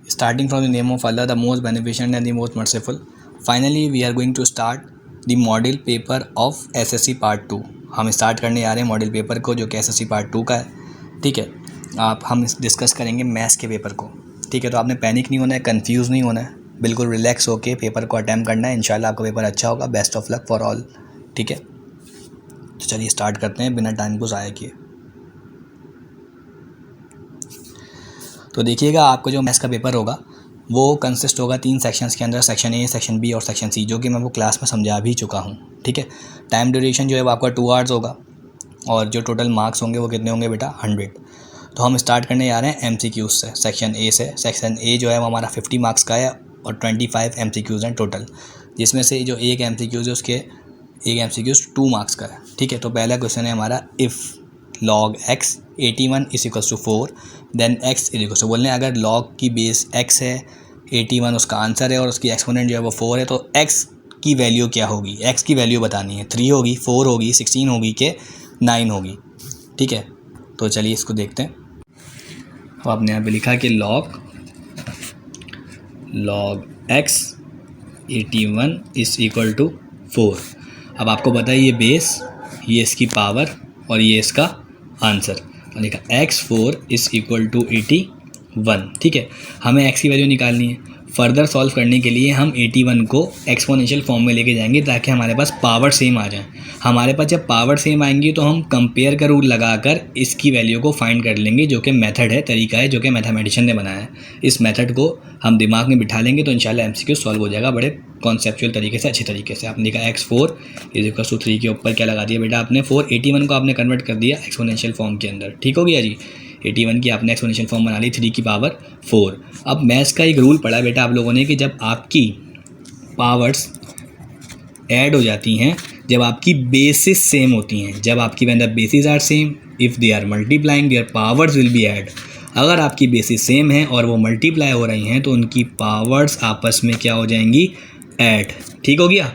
Starting from the name of Allah, the most beneficent and the most merciful. Finally, we are going to start the model paper of SSC Part 2. हम start करने जा रहे हैं model paper को, जो कि SSC Part 2 का है। ठीक है, हम डिस्कस करेंगे मैथ्स के पेपर को। ठीक है, तो आपने पैनिक नहीं होना है, कंफ्यूज नहीं होना है, बिल्कुल रिलैक्स होके पेपर को अटैम्प्ट करना है। इंशाल्लाह आपका पेपर अच्छा होगा। Best of luck for all. ठीक है, तो चलिए स्टार्ट करते हैं बिना टाइम को ज़ाया किए। तो देखिएगा, आपको जो मैथ्स का पेपर होगा वो कंसिस्ट होगा 3 सेक्शंस के अंदर, सेक्शन ए, सेक्शन बी और सेक्शन सी, जो कि मैं वो क्लास में समझा भी चुका हूँ। ठीक है, टाइम ड्यूरेशन जो है वो आपका 2 आवर्स होगा और जो टोटल मार्क्स होंगे वो कितने होंगे बेटा, 100। तो हम स्टार्ट करने जा रहे हैं MCQs से, सेक्शन ए से। सेक्शन ए जो है वो हमारा 50 मार्क्स का है और 25 MCQs हैं टोटल, जिसमें से जो एक MCQs है उसके एक MCQs 2 मार्क्स का है। ठीक है, तो पहला क्वेश्चन है हमारा, if log x 81 is equals to 4 then x is equals to, बोलने अगर log की बेस x है, 81 उसका आंसर है और उसकी एक्सपोनेंट जो है वो 4 है, तो x की वैल्यू क्या होगी, x की वैल्यू बतानी है। 3 होगी, 4 होगी, 16 होगी कि 9 होगी। ठीक है, तो चलिए इसको देखते हैं। अब आपने यहाँ पे लिखा कि log x 81 is equal to 4। अब आपको पता है ये बेस, ये इसकी पावर और ये इसका आंसर। लिखा x4 इज़ इक्वल टू 81। ठीक है, हमें x की वैल्यू निकालनी है। फर्दर सॉल्व करने के लिए हम 81 को एक्सपोनेंशियल फॉर्म में लेके जाएंगे ताकि हमारे पास पावर सेम आ जाए। हमारे पास जब पावर सेम आएंगी तो हम कंपेयर का रूल लगाकर इसकी वैल्यू को फाइंड कर लेंगे, जो कि मेथड है, तरीका है जो कि मैथमेटिशियन ने बनाया है। इस मेथड को हम दिमाग में बिठा लेंगे तो इंशाल्लाह MCQ सॉल्व हो जाएगा बड़े कॉन्सेप्चुअल तरीके से, अच्छे तरीके से। आपने लिखा x4 इज इक्वल टू 3 के ऊपर क्या लगा दिया बेटा आपने, 481 को आपने कन्वर्ट कर दिया एक्सपोनेंशियल फॉर्म के अंदर। ठीक हो गया जी, 81 की आपने एक्सपोनेंशियल फॉर्म बना ली 3 की पावर 4। अब मैथ्स का एक रूल पढ़ा बेटा आप लोगों ने कि जब आपकी पावर्स ऐड हो जाती हैं, जब आपकी बेसिस सेम होती हैं, जब आपकी when the basis are same, if they are multiplying their powers will be add. अगर आपकी बेसिस सेम है और वो मल्टीप्लाई हो रही हैं तो उनकी पावर्स आपस में क्या हो जाएंगी, ऐड। ठीक हो गया।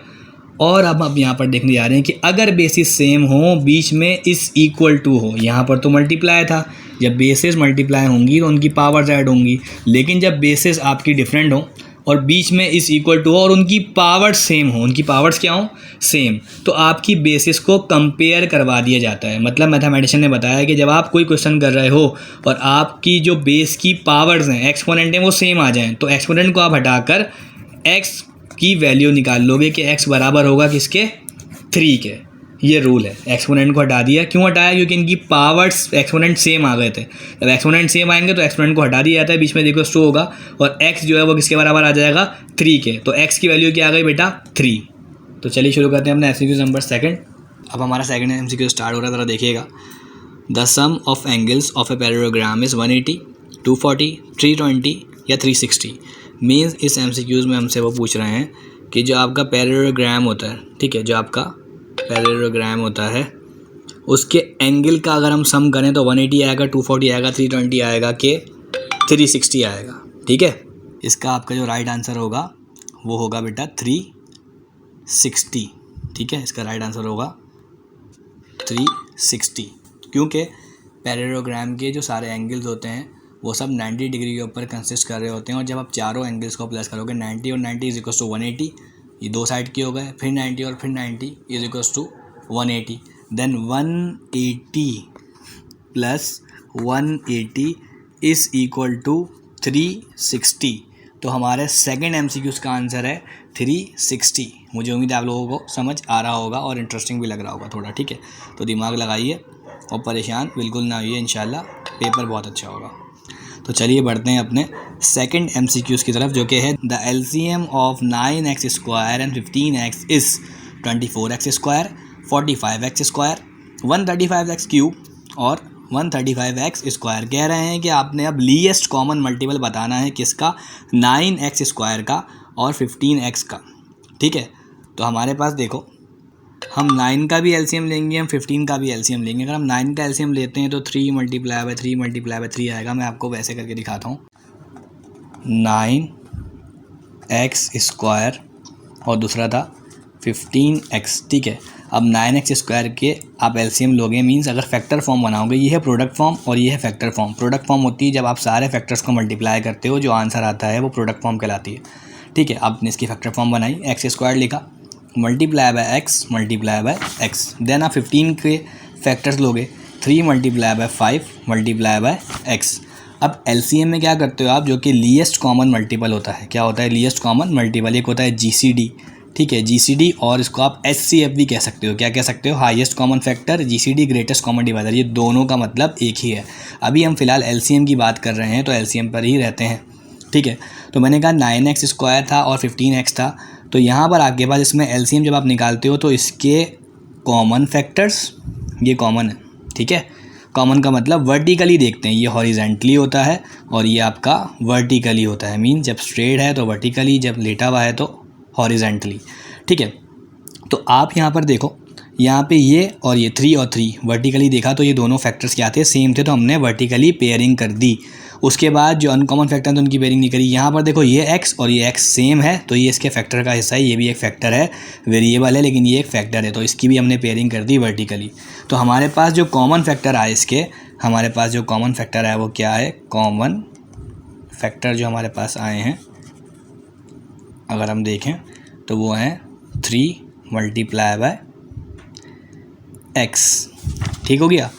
और अब यहाँ पर देखने जा रहे हैं कि अगर बेसिस सेम हो, बीच में इस इक्वल टू हो, यहाँ पर तो मल्टीप्लाई था, जब बेसिस मल्टीप्लाई होंगी तो उनकी पावर्स ऐड होंगी। लेकिन जब बेसिस आपकी डिफरेंट हो और बीच में इस इक्वल टू हो और उनकी पावर्स सेम हो, उनकी पावर्स क्या हो, सेम, तो आपकी बेसिस को कंपेयर करवा दिया जाता है। मतलब मैथमेटिशियन ने बताया कि जब आप कोई क्वेश्चन कर रहे हो और आपकी जो बेस की पावर्स हैं, एक्सपोनेंट हैं, वो सेम आ जाएं, तो एक्सपोनेंट को आप हटाकर x की वैल्यू निकाल लोगे कि x बराबर होगा किसके, 3 के। ये रूल है, एक्सपोनेंट को हटा दिया। क्यों हटाया, क्योंकि इनकी पावर्स एक्सपोनेंट सेम आ गए थे। जब एक्सपोनेंट सेम आएंगे तो एक्सपोनेंट को हटा दिया जाता है, बीच में देखो स्टो होगा और x जो है वो किसके बराबर आ जाएगा, 3 के। तो x की वैल्यू क्या आ गई बेटा, 3। तो चलिए शुरू करते हैं अपना MCQ नंबर सेकंड। अब हमारा सेकंड MCQ स्टार्ट हो रहा है, ज़रा देखिएगा। The sum of angles of a parallelogram is 180, 240, 320 या 360। मीन्स इस MCQs में हमसे वो पूछ रहे हैं कि जो आपका पैरेललोग्राम होता है, ठीक है, जो आपका पैरेललोग्राम होता है उसके एंगल का अगर हम सम करें तो 180 आएगा, 240 आएगा, 320 आएगा कि 360 आएगा। ठीक है, इसका आपका जो राइट आंसर होगा वो होगा बेटा 360। ठीक है, इसका राइट आंसर होगा 360, क्योंकि पैरेललोग्राम के जो सारे एंगल्स होते हैं वो सब 90 डिग्री के ऊपर कंसिस्ट कर रहे होते हैं। और जब आप चारों एंगल्स को प्लस करोगे, 90 और 90 इज इक्वल्स टू 180, ये दो साइड के हो गए, फिर 90 और फिर 90 is equals to 180, then 180 plus 180 is equal to 360। तो हमारे सेकंड MCQ का आंसर है 360। मुझे उम्मीद है आप लोगों को समझ आ रहा होगा और इंटरेस्टिंग भी लग रहा होगा थोड़ा। ठीक है, तो दिमाग लगाइए और परेशान बिल्कुल ना होइए, इंशाल्लाह पेपर बहुत अच्छा होगा। तो चलिए बढ़ते हैं अपने सेकंड MCQs की तरफ, जो कि है the LCM of 9x square and 15x is 24x square, 45x square, 135x cube और 135x स्क्वायर। कह रहे हैं कि आपने अब लीएस्ट कॉमन मल्टीपल बताना है किसका, 9x स्क्वायर का और 15x का। ठीक है, तो हमारे पास देखो, हम 9 का भी LCM लेंगे, हम 15 का भी LCM लेंगे। अगर हम 9 का LCM लेते हैं तो 3 मल्टीप्लाई बाय 3 मल्टीप्लाई बाय 3 आएगा। मैं आपको वैसे करके दिखाता हूँ, 9x स्क्वायर और दूसरा था 15x। ठीक है, अब 9x² के आप एलसीएम लोगे, मीन्स अगर फैक्टर फॉर्म बनाओगे, ये है प्रोडक्ट फॉर्म और ये है फैक्टर फॉर्म। प्रोडक्ट फॉर्म होती है जब आप सारे फैक्टर्स को मल्टीप्लाई करते हो, जो आंसर आता है वो प्रोडक्ट फॉर्म कहलाती है। ठीक है, आपने इसकी फैक्टर फॉर्म बनाई, x² लिखा, multiply by x multiply by x। Then आप 15 के फैक्टर्स लोगे, 3 multiply by 5 multiply by x। अब एलसीएम में क्या करते हो आप, जो कि लीस्ट कॉमन मल्टीपल होता है। क्या होता है लीस्ट कॉमन मल्टीपल? एक होता है जीसीडी, ठीक है, जीसीडी, और इसको आप एचसीएफ भी कह सकते हो। क्या कह सकते हो? Highest common factor, GCD greatest common divisor. ये दोनों का मतलब एक ही है। अभी हम फिलहाल एलसीएम की बात कर रहे हैं तो एलसीएम पर ही रहते हैं। ठीक है, तो मैंने कहा 9x² था और 15x था, तो यहाँ पर आपके पास इसमें एलसीएम जब आप निकालते हो तो इसके कॉमन फैक्टर्स, ये कॉमन है, ठीक है। कॉमन का मतलब वर्टिकली देखते हैं, ये हॉरिजेंटली होता है और ये आपका वर्टिकली होता है। मीन जब स्ट्रेट है तो वर्टिकली, जब लेटा हुआ है तो हॉरिजेंटली। ठीक है, तो आप यहाँ पर देखो, यहाँ पे ये और ये 3 और 3 वर्टिकली देखा तो ये दोनों फैक्टर्स क्या थे? सेम थे, तो हमने वर्टिकली पेयरिंग कर दी। उसके बाद जो अनकॉमन फैक्टर थे उनकी पेयरिंग नहीं करी। यहाँ पर देखो ये x और ये x सेम है, तो ये इसके फैक्टर का हिस्सा है, ये भी एक फैक्टर है, वेरिएबल है लेकिन ये एक फैक्टर है, तो इसकी भी हमने पेयरिंग कर दी वर्टिकली। तो हमारे पास जो कॉमन फैक्टर आए इसके, हमारे पास जो कॉमन फैक्टर है वो क्या है? कॉमन फैक्टर जो हमारे पास आए हैं अगर हम देखें तो वो हैं 3 मल्टीप्लाई बाय x। ठीक हो गया।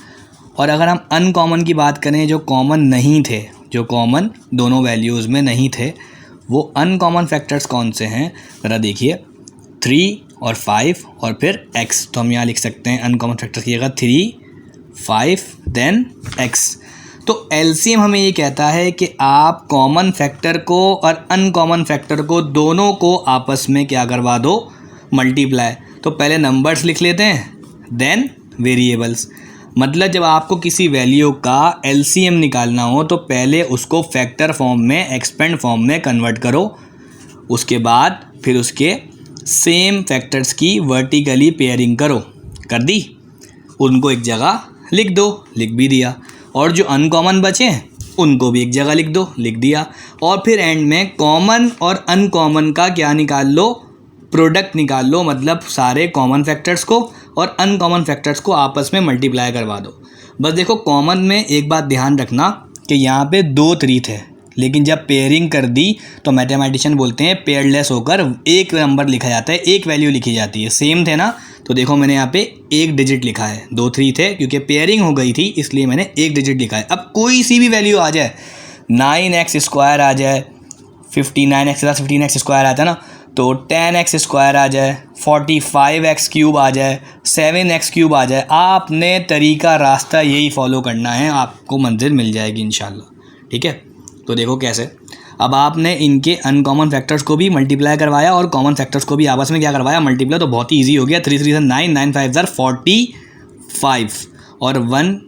और अगर हम अनकॉमन की बात करें, जो कॉमन नहीं थे, जो कॉमन दोनों वैल्यूज़ में नहीं थे, वो अनकॉमन फैक्टर्स कौन से हैं? ज़रा देखिए, 3 और 5 और फिर x। तो हम यहाँ लिख सकते हैं अनकॉमन फैक्टर्स की जगह 3, 5 देन x। तो एलसीएम हमें ये कहता है कि आप कॉमन फैक्टर को और अनकॉमन फैक्टर को दोनों को आपस में क्या करवा दो? मल्टीप्लाई। तो पहले नंबर्स लिख लेते हैं, देन वेरिएबल्स। मतलब जब आपको किसी वैल्यू का एलसीएम निकालना हो तो पहले उसको फैक्टर फॉर्म में, एक्सपेंड फॉर्म में कन्वर्ट करो, उसके बाद फिर उसके सेम फैक्टर्स की वर्टिकली पेयरिंग करो। कर दी, उनको एक जगह लिख दो, लिख भी दिया, और जो अनकॉमन बचे उनको भी एक जगह लिख दो, लिख दिया, और फिर एंड में कॉमन और अनकॉमन का क्या निकाल लो? प्रोडक्ट निकाल लो। मतलब सारे कॉमन फैक्टर्स को और अनकॉमन फैक्टर्स को आपस में मल्टीप्लाई करवा दो। बस देखो, कॉमन में एक बात ध्यान रखना कि यहाँ पे 2 3 थे, लेकिन जब पेयरिंग कर दी तो मैथमेटिशियन बोलते हैं पेयरलेस होकर एक नंबर लिखा जाता है, एक वैल्यू लिखी जाती है। सेम थे ना, तो देखो मैंने यहाँ पे 1 डिजिट लिखा है। 2 3 थे क्योंकि पेयरिंग हो गई थी इसलिए मैंने 1 डिजिट लिखा है। अब कोई सी भी वैल्यू आ जाए, 9x² आ जाए, 59x 15x² आता है ना, तो 10x² आ जाए, 45x³ आ जाए, 7x³ आ जाए, आपने तरीका रास्ता यही फॉलो करना है, आपको मंजिल मिल जाएगी इंशाल्लाह। ठीक है, तो देखो कैसे। अब आपने इनके अनकॉमन फैक्टर्स को भी मल्टीप्लाई करवाया और कॉमन फैक्टर्स को भी आपस में क्या करवाया? मल्टीप्लाई। तो बहुत ही ईजी हो गया। 3 3 9, 9 5 45 और 1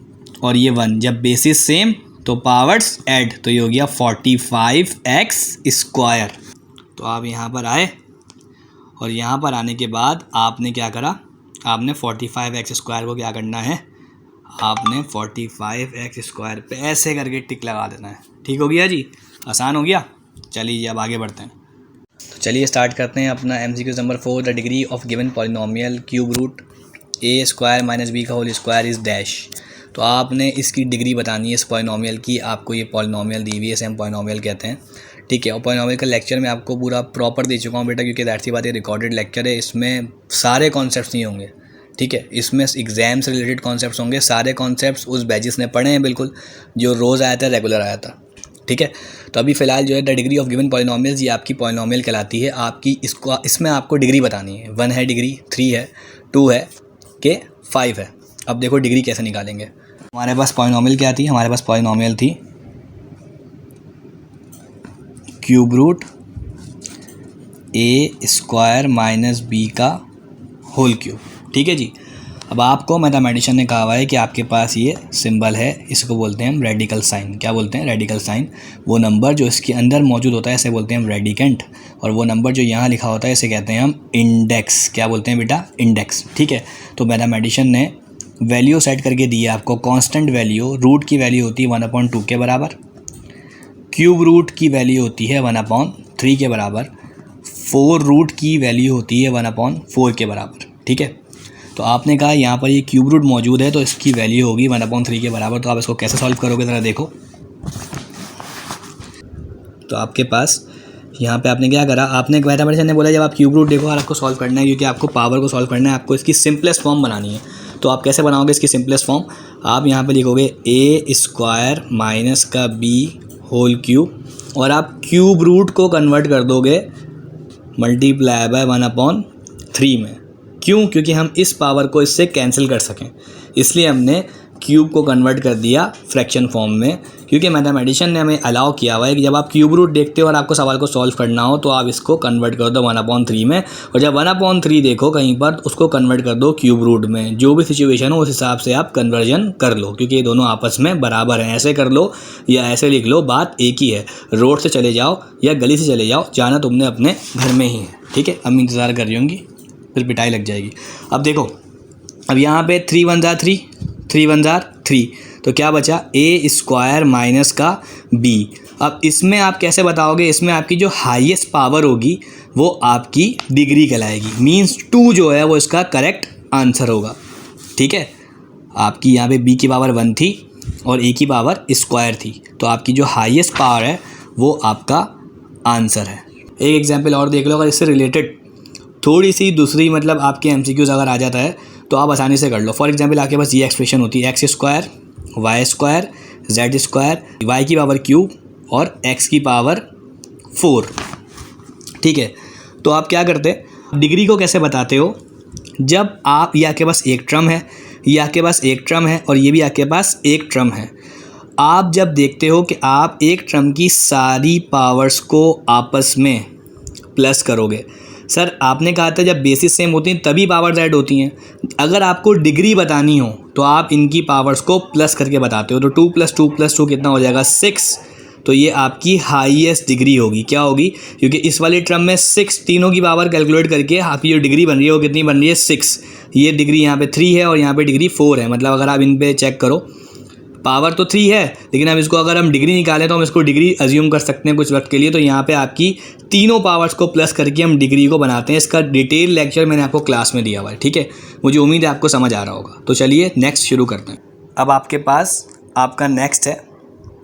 और ये 1, जब बेसिस सेम तो पावर्स ऐड, तो ये हो गया 45x²। तो आप यहाँ पर आए और यहाँ पर आने के बाद आपने क्या करा? आपने 45x² को क्या करना है? आपने 45x² पे ऐसे करके टिक लगा देना है। ठीक हो गया जी, आसान हो गया। चलिए अब आगे बढ़ते हैं। तो चलिए स्टार्ट करते हैं अपना MCQ number 4। The degree of given polynomial cube root a² - b का होल स्क्वायर इज़ डैश। तो आपने इसकी डिग्री बतानी है इस पॉलिनोमियल की। आपको ये पॉलिनोमियल दी हुई है, इसे हम पॉलिनोमियल कहते हैं। ठीक है, और पॉलिनोमियल का लेक्चर मैं आपको पूरा प्रॉपर दे चुका हूँ बेटा, क्योंकि दैट सी बात है, रिकॉर्डेड लेक्चर है, इसमें सारे कॉन्सेप्ट्स नहीं होंगे। ठीक है, इसमें एग्जाम से रिलेटेड कॉन्सेप्ट्स होंगे। सारे कॉन्सेप्ट्स उस बैचेस ने पढ़े हैं बिल्कुल, जो रोज़ आया था, रेगुलर आया था। ठीक है, तो अभी फ़िलहाल जो है the degree of given polynomials, ये आपकी पॉलिनोमियल कहलाती है। आपकी इसमें आपको डिग्री बतानी है। 1 है डिग्री, 3 है, 2 है, के 5 है। अब देखो डिग्री कैसे निकालेंगे। हमारे पास पॉलिनोमियल क्या थी? हमारे पास पॉलिनोमियल थी क्यूब रूट a² - b का होल क्यूब। ठीक है जी। अब आपको मैथमेटिशियन ने कहा हुआ है कि आपके पास ये सिंबल है, इसको बोलते हैं हम रेडिकल साइन। क्या बोलते हैं? Radical sign. वो नंबर जो इसके अंदर मौजूद होता है इसे बोलते हैं हम रेडिकेंट, और वो नंबर जो यहाँ लिखा होता है इसे कहते हैं हम इंडेक्स। क्या बोलते हैं बेटा? इंडेक्स। ठीक है, तो मैथमेटिशियन ने वैल्यू सेट करके दी है आपको। कांस्टेंट वैल्यू, रूट की वैल्यू होती है 1/2 के बराबर, क्यूब रूट की वैल्यू होती है 1/3 के बराबर, 4 रूट की वैल्यू होती है 1/4 के बराबर। ठीक है, तो आपने कहा यहाँ पर ये क्यूब रूट मौजूद है तो इसकी वैल्यू होगी 1/3 के बराबर। तो आप इसको कैसे सॉल्व करोगे ज़रा देखो। तो आपके पास यहाँ पे आपने क्या करा, आपने मैथमेटिशियन ने बोला जब आप क्यूब रूट देखो और आपको सॉल्व करना है, क्योंकि आपको पावर को सॉल्व करना है, आपको इसकी सिंपलेस्ट फॉर्म बनानी है। तो आप कैसे बनाओगे इसकी सिंपलेस्ट फॉर्म, आप यहाँ पे लिखोगे a² माइनस का b होल क्यूब और आप क्यूब रूट को कन्वर्ट कर दोगे मल्टीप्लाई बाय 1/3 में। क्यों? क्योंकि हम इस पावर को इससे कैंसिल कर सकें, इसलिए हमने क्यूब को कन्वर्ट कर दिया फ्रैक्शन फॉर्म में। क्योंकि मैथमेटिशियन ने हमें अलाउ किया हुआ है कि जब आप क्यूब रूट देखते हो और आपको सवाल को सॉल्व करना हो तो आप इसको कन्वर्ट कर दो 1/3 में, और जब 1/3 देखो कहीं पर उसको कन्वर्ट कर दो क्यूब रूट में। जो भी सिचुएशन हो उस हिसाब से आप कन्वर्जन कर लो, क्योंकि ये दोनों आपस में बराबर हैं। ऐसे कर लो या ऐसे लिख लो, बात एक ही है। रोड से चले जाओ या गली से चले जाओ, जाना तुमने अपने घर में ही है। ठीक है, अम्मी इंतज़ार कर रही होंगी, फिर पिटाई लग जाएगी। अब देखो, अब यहाँ पे 3 1 जार 3, 3 1 जार 3, तो क्या बचा a² माइनस का b। अब इसमें आप कैसे बताओगे, इसमें आपकी जो हाईएस्ट पावर होगी वो आपकी डिग्री कहलाएगी। मींस 2 जो है वो इसका करेक्ट आंसर होगा। ठीक है, आपकी यहाँ पे b की पावर 1 थी और a की पावर स्क्वायर थी, तो आपकी जो हाईएस्ट पावर है वो आपका आंसर है। एक एग्जाम्पल और देख लो, अगर इससे रिलेटेड थोड़ी सी दूसरी मतलब आपके MCQs अगर आ जाता है तो आप आसानी से कर लो। फॉर एग्जांपल आपके पास ये एक्सप्रेशन होती है x² y² z², y की पावर क्यूब और x की पावर 4। ठीक है, तो आप क्या करते, डिग्री को कैसे बताते हो, जब आप ये आपके पास एक टर्म है, ये आपके पास एक टर्म है और ये भी आपके पास एक टर्म है, आप जब देखते हो कि आप एक टर्म की सारी पावर्स को आपस में प्लस करोगे। सर आपने कहा था जब बेसिस सेम होती हैं तभी पावर्स ऐड होती हैं। अगर आपको डिग्री बतानी हो तो आप इनकी पावर्स को प्लस करके बताते हो। तो 2 + 2 + 2 कितना हो जाएगा 6। तो ये आपकी हाईएस्ट डिग्री होगी। क्या होगी? क्योंकि इस वाले टर्म में 6, तीनों की पावर कैलकुलेट करके आपकी जो डिग्री बन रही है वो कितनी बन रही है 6। ये डिग्री यहाँ पे 3 है और यहाँ पे डिग्री 4 है। मतलब अगर आप इन पे चेक करो, पावर तो 3 है लेकिन अब इसको अगर हम डिग्री निकालें तो हम इसको डिग्री अज्यूम कर सकते हैं कुछ वक्त के लिए। तो यहाँ पे आपकी तीनों पावर्स को प्लस करके हम डिग्री को बनाते हैं। इसका डिटेल लेक्चर मैंने आपको क्लास में दिया हुआ है। ठीक है, मुझे उम्मीद है आपको समझ आ रहा होगा। तो चलिए नेक्स्ट शुरू करते हैं। अब आपके पास आपका नेक्स्ट है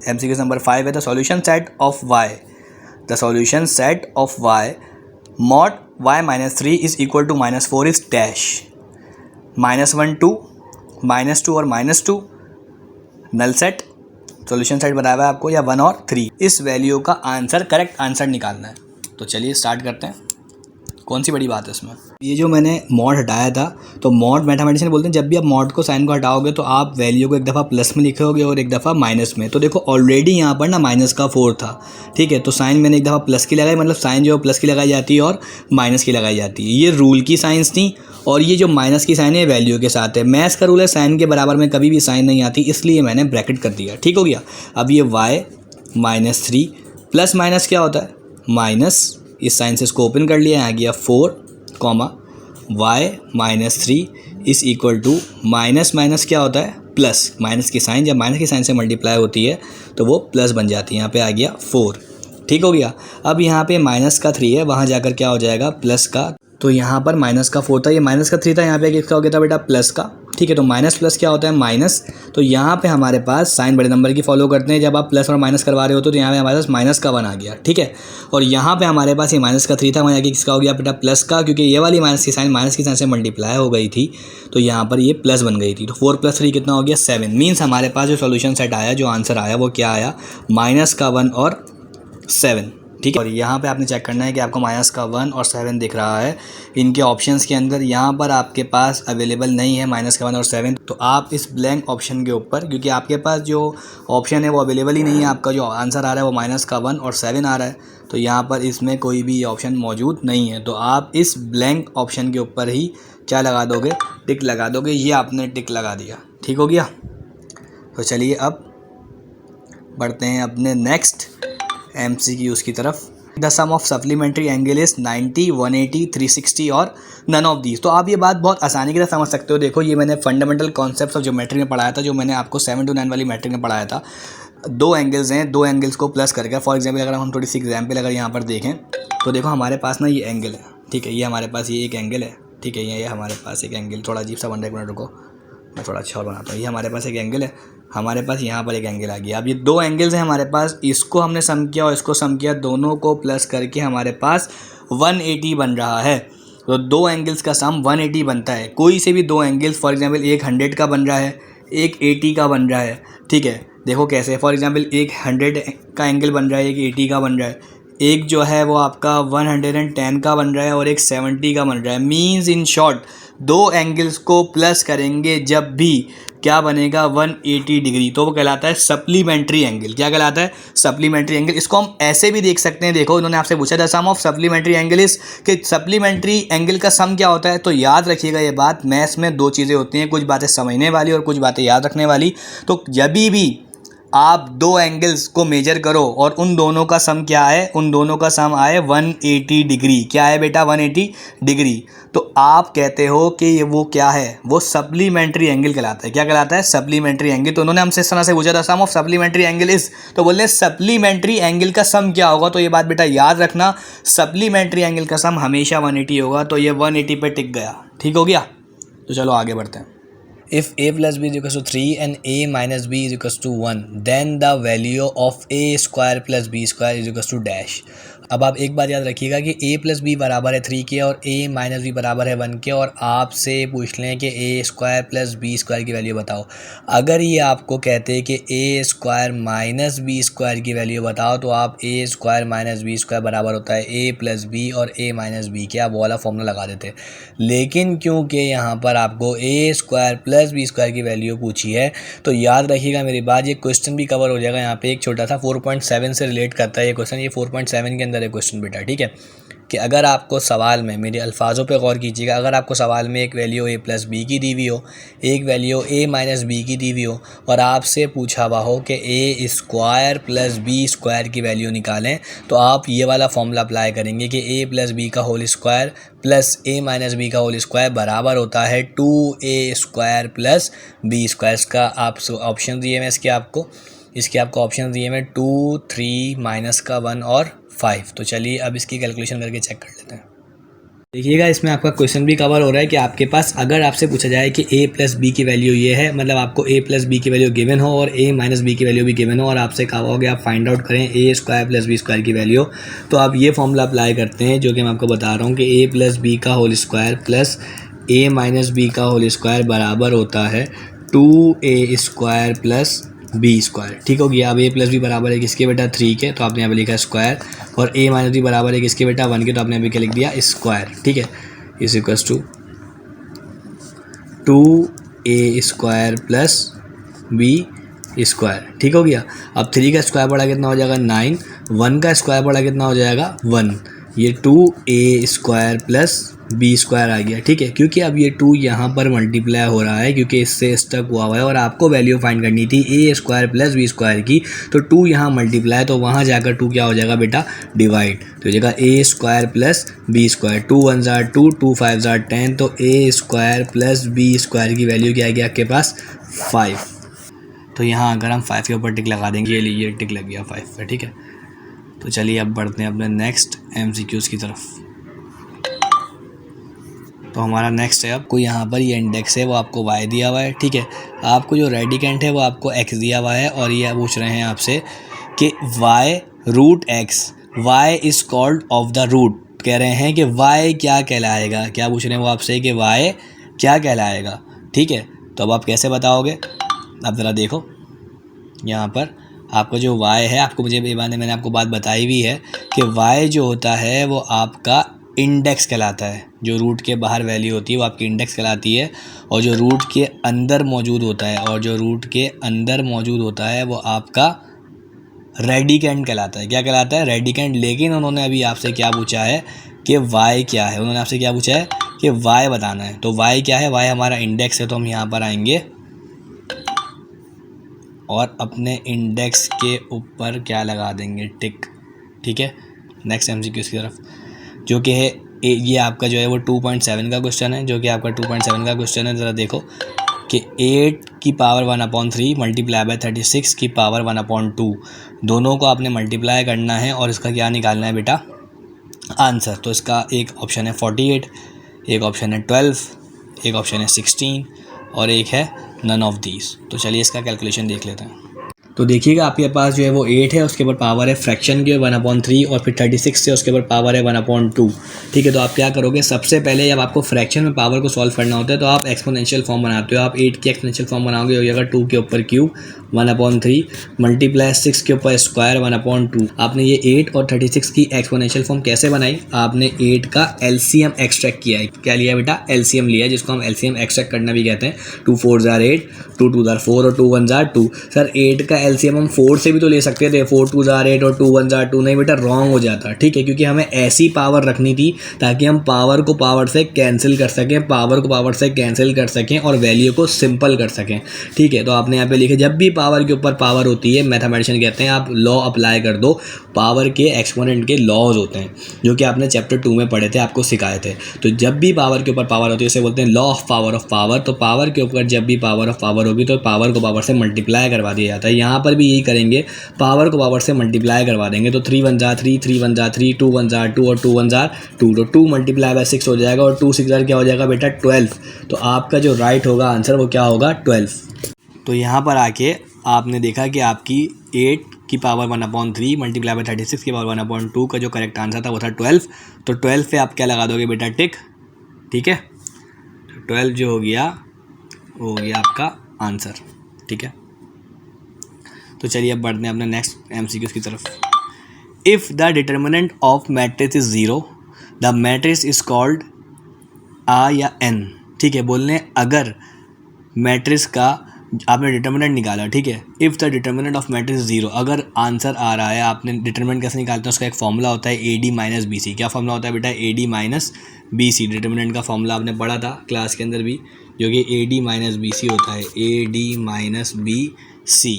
MCQ नंबर 5 है the solution set of y। The solution set of y mod y - 3 is equal to -4 is dash -1 2 -2 और -2 नल सेट। सॉल्यूशन सेट बताया हुआ है आपको, या 1 और 3। इस वैल्यू का आंसर, करेक्ट आंसर निकालना है। तो चलिए स्टार्ट करते हैं। कौन सी बड़ी बात है इसमें? ये जो मैंने मॉड हटाया था, तो मॉड मैथमेटिशियन बोलते हैं जब भी आप मॉड को साइन को हटाओगे तो आप वैल्यू को एक दफ़ा प्लस में लिखोगे और एक दफ़ा माइनस में। तो देखो ऑलरेडी यहाँ पर ना -4 था। ठीक है, तो साइन मैंने एक दफ़ा प्लस की लगाई, मतलब साइन जो प्लस की लगाई जाती है और माइनस की लगाई जाती है। ये रूल की साइंस थी और ये जो माइनस की साइन है वैल्यू के साथ है। मैथ्स का रूल है साइन के बराबर में कभी भी साइन नहीं आती, इसलिए मैंने ब्रैकेट कर दिया। ठीक हो गया। अब ये y -3 प्लस माइनस क्या होता है माइनस, इस साइन से इसको ओपन कर लिया, आ गया 4, y -3 is equal to minus minus क्या होता है प्लस। माइनस की साइन जब माइनस की साइन से मल्टीप्लाई होती है तो वो प्लस बन जाती है। यहाँ पे आ गया 4। ठीक हो गया। अब यहाँ पे -3 है, वहाँ जाकर क्या हो जाएगा प्लस का। तो यहाँ पर -4 था, ये -3 था, यहाँ पे किसका हो गया था बेटा प्लस का। ठीक है, तो माइनस प्लस क्या होता है माइनस। तो यहाँ पे हमारे पास साइन बड़े नंबर की फॉलो करते हैं। जब आप प्लस और माइनस करवा रहे हो तो यहाँ पे हमारे पास -1 आ गया। ठीक है, और यहाँ पे हमारे पास ये -3 था, वहाँ जाके किसका हो गया बेटा प्लस का, क्योंकि ये वाली माइनस की साइन से मल्टीप्लाई हो गई थी तो यहाँ पर ये प्लस बन गई थी। तो 4 + 3 कितना हो गया 7। मीन्स हमारे पास जो सोल्यूशन सेट आया, जो आंसर आया वो क्या आया -1 और 7। ठीक है, और यहाँ पे आपने चेक करना है कि आपको -1 और 7 दिख रहा है इनके ऑप्शंस के अंदर। यहाँ पर आपके पास अवेलेबल नहीं है -1 और 7, तो आप इस ब्लैंक ऑप्शन के ऊपर, क्योंकि आपके पास जो ऑप्शन है वो अवेलेबल ही नहीं है, आपका जो आंसर आ रहा है वो -1 और 7 आ रहा है, तो यहाँ पर इसमें कोई भी ऑप्शन मौजूद नहीं है। तो आप इस ब्लैंक ऑप्शन के ऊपर ही क्या लगा दोगे, टिक लगा दोगे। ये आपने टिक लगा दिया। ठीक हो गया। तो चलिए अब बढ़ते हैं अपने नेक्स्ट MCQs की तरफ। The sum of supplementary angle is 90, 180, 360 और नन ऑफ दीज। तो आप ये बात बहुत आसानी के साथ समझ सकते हो। देखो ये मैंने फंडामेंटल कॉन्सेप्ट्स ऑफ ज्योमेट्री में पढ़ाया था, जो मैंने आपको 7 to 9 वाली मैट्रिक में पढ़ाया था। 2 एंगल्स हैं, 2 एंगल्स को प्लस करके, फॉर एग्जाम्पल अगर हम थोड़ी सी एग्जाम्पल अगर यहाँ पर देखें तो देखो हमारे पास ना ये एंगल है। ठीक है, ये हमारे पास ये एक एंगल है ठीक है। ये हमारे पास एक एंगल थोड़ा अजीब सा बन रहा है, एक मिनट रुको मैं थोड़ा अच्छा और बनाता हूँ। ये हमारे पास एक एंगल है, हमारे पास यहाँ पर एक एंगल आ गया। अब ये दो एंगल्स हैं हमारे पास, इसको हमने सम किया और इसको सम किया, दोनों को प्लस करके हमारे पास 180 बन रहा है। तो दो एंगल्स का सम 180 बनता है। कोई से भी दो एंगल्स, फॉर एग्जांपल एक 100 का बन रहा है, एक 80 का बन रहा है, ठीक है। देखो कैसे, फॉर एग्जांपल एक 100 का एंगल बन रहा है, एक 80 का बन रहा है, एक जो है वो आपका 110 का बन रहा है और एक 70 का बन रहा है। मीन्स इन शॉर्ट दो एंगल्स को प्लस करेंगे जब भी क्या बनेगा 180 डिग्री, तो वो कहलाता है सप्लीमेंट्री एंगल। क्या कहलाता है? Supplementary angle. इसको हम ऐसे भी देख सकते हैं, देखो इन्होंने आपसे पूछा था सम ऑफ सप्लीमेंट्री एंगल इज, कि सप्लीमेंट्री एंगल का सम क्या होता है। तो याद रखिएगा ये बात, मैथ्स में दो चीज़ें होती हैं, कुछ बातें समझने वाली और कुछ बातें याद रखने वाली। तो जब भी आप दो एंगल्स को मेजर करो और उन दोनों का सम क्या है, उन दोनों का सम आए 180 डिग्री। क्या है बेटा? 180 डिग्री। तो आप कहते हो कि ये वो क्या है, वो सप्लीमेंट्री एंगल कहलाता है। क्या कहलाता है? Supplementary angle. तो उन्होंने हमसे इस तरह से पूछा था सम ऑफ सप्लीमेंट्री एंगल इज, तो बोले सप्लीमेंट्री एंगल का सम क्या होगा। तो ये बात बेटा याद रखना, सप्लीमेंट्री एंगल का सम हमेशा 180 होगा। तो ये 180 पे टिक गया, ठीक हो गया। तो चलो आगे बढ़ते हैं। If a plus b is equals to 3 and a minus b is equals to 1, then the value of a square plus b square is equals to dash। अब आप एक बात याद रखिएगा कि a प्लस बी बराबर है 3 के और a माइनस बी बराबर है 1 के, और आपसे पूछ लें कि a square plus B square की वैल्यू बताओ। अगर ये आपको कहते हैं कि a square minus B square की वैल्यू बताओ, तो आप a square minus B square बराबर होता है a प्लस बी और a माइनस बी के, आप वो वाला फॉर्मूला लगा देते। लेकिन क्योंकि यहाँ पर आपको a square plus B square की वैल्यू पूछी है, तो याद रखिएगा मेरी बात, ये क्वेश्चन भी कवर हो जाएगा। यहाँ पे एक छोटा सा 4.7 से रिलेट करता है ये क्वेश्चन, ये 4.7 के अंदर है क्वेश्चन बेटा, ठीक है। कि अगर आपको सवाल में, मेरे अल्फाजों पे गौर कीजिएगा, अगर आपको सवाल में एक वैल्यू a प्लस बी की दी हुई हो, एक वैल्यू a माइनस बी की दी हुई हो, और आपसे पूछा हुआ हो कि a square plus B square की वैल्यू निकालें, तो आप ये वाला फॉर्मूला अप्लाई करेंगे कि a प्लस बी का whole square plus a minus B का होल स्क्वायर बराबर होता है 2a square plus B square. इसका आप ऑप्शन दिए मैं इसके आपको ऑप्शन दिए मैं 2, 3, माइनस का 1 और 5। तो चलिए अब इसकी कैलकुलेशन करके चेक कर लेते हैं। देखिएगा इसमें आपका क्वेश्चन भी कवर हो रहा है कि आपके पास अगर आपसे पूछा जाए कि a प्लस बी की वैल्यू ये है, मतलब आपको a प्लस बी की वैल्यू गिवन हो और a माइनस बी की वैल्यू भी गिवन हो, और आपसे कहा हो कि आप फाइंड आउट करें a square plus B square की वैल्यू, तो आप ये फॉर्मूला अप्लाई करते हैं जो कि मैं आपको बता रहा हूँ कि a प्लस बी का whole square plus a minus B का होल स्क्वायर बराबर होता है 2a square plus B square, ठीक हो गया। अब a प्लस बी बराबर है किसके बेटा? 3 के, तो आपने यहाँ पे लिखा स्क्वायर, और a माइनस बी बराबर है किसके बेटा? 1 के, तो आपने यहाँ पे क्या लिख दिया? स्क्वायर, ठीक है। Is equals to 2a square plus B square, ठीक हो गया। अब 3 का स्क्वायर पड़ा कितना हो जाएगा? 9, 1 का स्क्वायर पड़ा कितना हो जाएगा? 1, ये 2a square plus B square आ गया, ठीक है। क्योंकि अब ये 2 यहाँ पर मल्टीप्लाई हो रहा है क्योंकि इससे स्टक हुआ हुआ है, और आपको वैल्यू फाइंड करनी थी a square plus B square की, तो 2 यहाँ मल्टीप्लाई, तो वहाँ जाकर 2 क्या हो जाएगा बेटा? डिवाइड, तो हो जाएगा a square plus B square. 2 1 जार 2, 2 5 जार 10, तो a square plus B square की वैल्यू क्या आएगी आपके पास? 5। तो यहाँ अगर हम 5 के ऊपर टिक लगा देंगे, ये लीजिए टिक लग गया 5 पर, ठीक है। तो चलिए अब बढ़ते हैं अपने नेक्स्ट MCQs की तरफ। तो हमारा नेक्स्ट है, आपको यहाँ पर ये इंडेक्स है वो आपको y दिया हुआ है, ठीक है। आपको जो रेडिकेंट है वो आपको x दिया हुआ है, और ये पूछ रहे हैं आपसे कि y root x, y is called of the root, कह रहे हैं कि y क्या कहलाएगा। क्या पूछ रहे हैं वो आपसे कि y क्या कहलाएगा, ठीक है। तो अब आप कैसे बताओगे? अब ज़रा देखो यहाँ पर आपका जो y है, आपको मुझे मैंने आपको बात बताई भी है कि y जो होता है वो आपका इंडेक्स कहलाता है। जो रूट के बाहर वैल्यू होती है वो आपकी इंडेक्स कहलाती है, और जो रूट के अंदर मौजूद होता है वो आपका रेडिकेंट कहलाता है। क्या कहलाता है? रेडिकेंट। लेकिन उन्होंने अभी आपसे क्या पूछा है कि y क्या है, उन्होंने आपसे क्या पूछा है कि y बताना है। तो y क्या है? y हमारा इंडेक्स है, तो हम यहाँ पर आएंगे और अपने इंडेक्स के ऊपर क्या लगा देंगे? टिक, ठीक है। नेक्स्ट MCQ की तरफ, जो कि है ये आपका जो है वो 2.7 का क्वेश्चन है, जो कि आपका 2.7 का क्वेश्चन है। ज़रा देखो कि 8 की पावर 1/3 मल्टीप्लाई बाय 36 की पावर 1/2, दोनों को आपने मल्टीप्लाई करना है और इसका क्या निकालना है बेटा? आंसर। तो इसका एक ऑप्शन है 48, एक ऑप्शन है 12, एक ऑप्शन है 16 और एक है नन ऑफ दीज। तो चलिए इसका कैलकुलेशन देख लेते हैं। तो देखिएगा आपके पास जो है वो 8 है, उसके ऊपर पावर है फ्रैक्शन की 1/3 और फिर 36 से उसके ऊपर पावर है 1/2। ठीक है, तो आप क्या करोगे, सबसे पहले जब आपको फ्रैक्शन में पावर को सॉल्व करना होता है तो आप एक्सपोनेंशियल फॉर्म बनाते हो। आप 8 की एक्सपोनेंशियल फॉर्म बनाओगे, हो जाएगा 2 के ऊपर क्यूब 1/3 मल्टीप्लाई 6 के ऊपर स्क्वायर 1/2। आपने ये 8 और 36 की एक्सपोनेंशियल फॉर्म कैसे बनाई, आपने 8 का एलसीएम एक्सट्रैक्ट किया है। क्या लिया बेटा, एलसीएम लिया है, जिसको हम एलसीएम एक्सट्रैक्ट करना भी कहते हैं। 2 4 जार 8, 2 2 जार 4 और 2 1 जार 2। सर 8 का एलसीएम हम 4 से भी तो ले सकते थे, 4 2 जार 8 और 2 1 जार 2। नहीं बेटा, रॉन्ग हो जाता। ठीक है, क्योंकि हमें ऐसी पावर रखनी थी ताकि हम पावर को पावर से कैंसिल कर सकें, पावर को पावर से कैंसिल कर सकें और वैल्यू को सिंपल कर सकें। ठीक है, तो आपने यहाँ पे लिखे, जब भी पावर के ऊपर पावर होती है, मैथमेटिशियन कहते हैं आप लॉ अप्लाई कर दो। पावर के एक्सपोनेंट के लॉज होते हैं जो कि आपने चैप्टर 2 में पढ़े थे, आपको सिखाए थे। तो जब भी पावर के ऊपर पावर होती है उसे बोलते हैं लॉ ऑफ पावर। तो पावर के ऊपर जब भी पावर ऑफ पावर होगी तो पावर को पावर से मल्टीप्लाई करवा दिया जाता है। यहाँ पर भी यही करेंगे, पावर को पावर से मल्टीप्लाई करवा देंगे। तो 3 1 जार 3, 3 1 जार 3, 2 1 जार 2 और 2 1 जार 2। तो 2 मल्टीप्लाई बाय 6 हो जाएगा और 2 6 जार क्या हो जाएगा बेटा 12। तो आपका जो राइट होगा आंसर वो क्या होगा 12। तो यहाँ पर आके आपने देखा कि आपकी 8 की पावर 1/3 मल्टीप्लाई बाय 36 की पावर 1/2 का जो करेक्ट आंसर था वो था 12। तो 12 पे आप क्या लगा दोगे बेटा, टिक। ठीक है, 12 जो हो गया वो हो गया आपका आंसर। ठीक है, तो चलिए अब बढ़ते हैं अपने नेक्स्ट एमसीक्यूज की तरफ। If the determinant of matrix is 0 the matrix is called a या एन। ठीक है, बोलने अगर मैट्रिक्स का आपने डिटर्मिनेंट निकाला, ठीक है, if the determinant of matrix 0, अगर आंसर आ रहा है, आपने डिटर्मिनेंट कैसे निकालते हैं, उसका एक फॉर्मूला होता है AD माइनस BC। क्या फॉर्मूला होता है बेटा, AD माइनस BC। डिटर्मिनेंट का फॉर्मूला आपने पढ़ा था क्लास के अंदर भी, जो कि AD माइनस BC होता है, AD minus BC।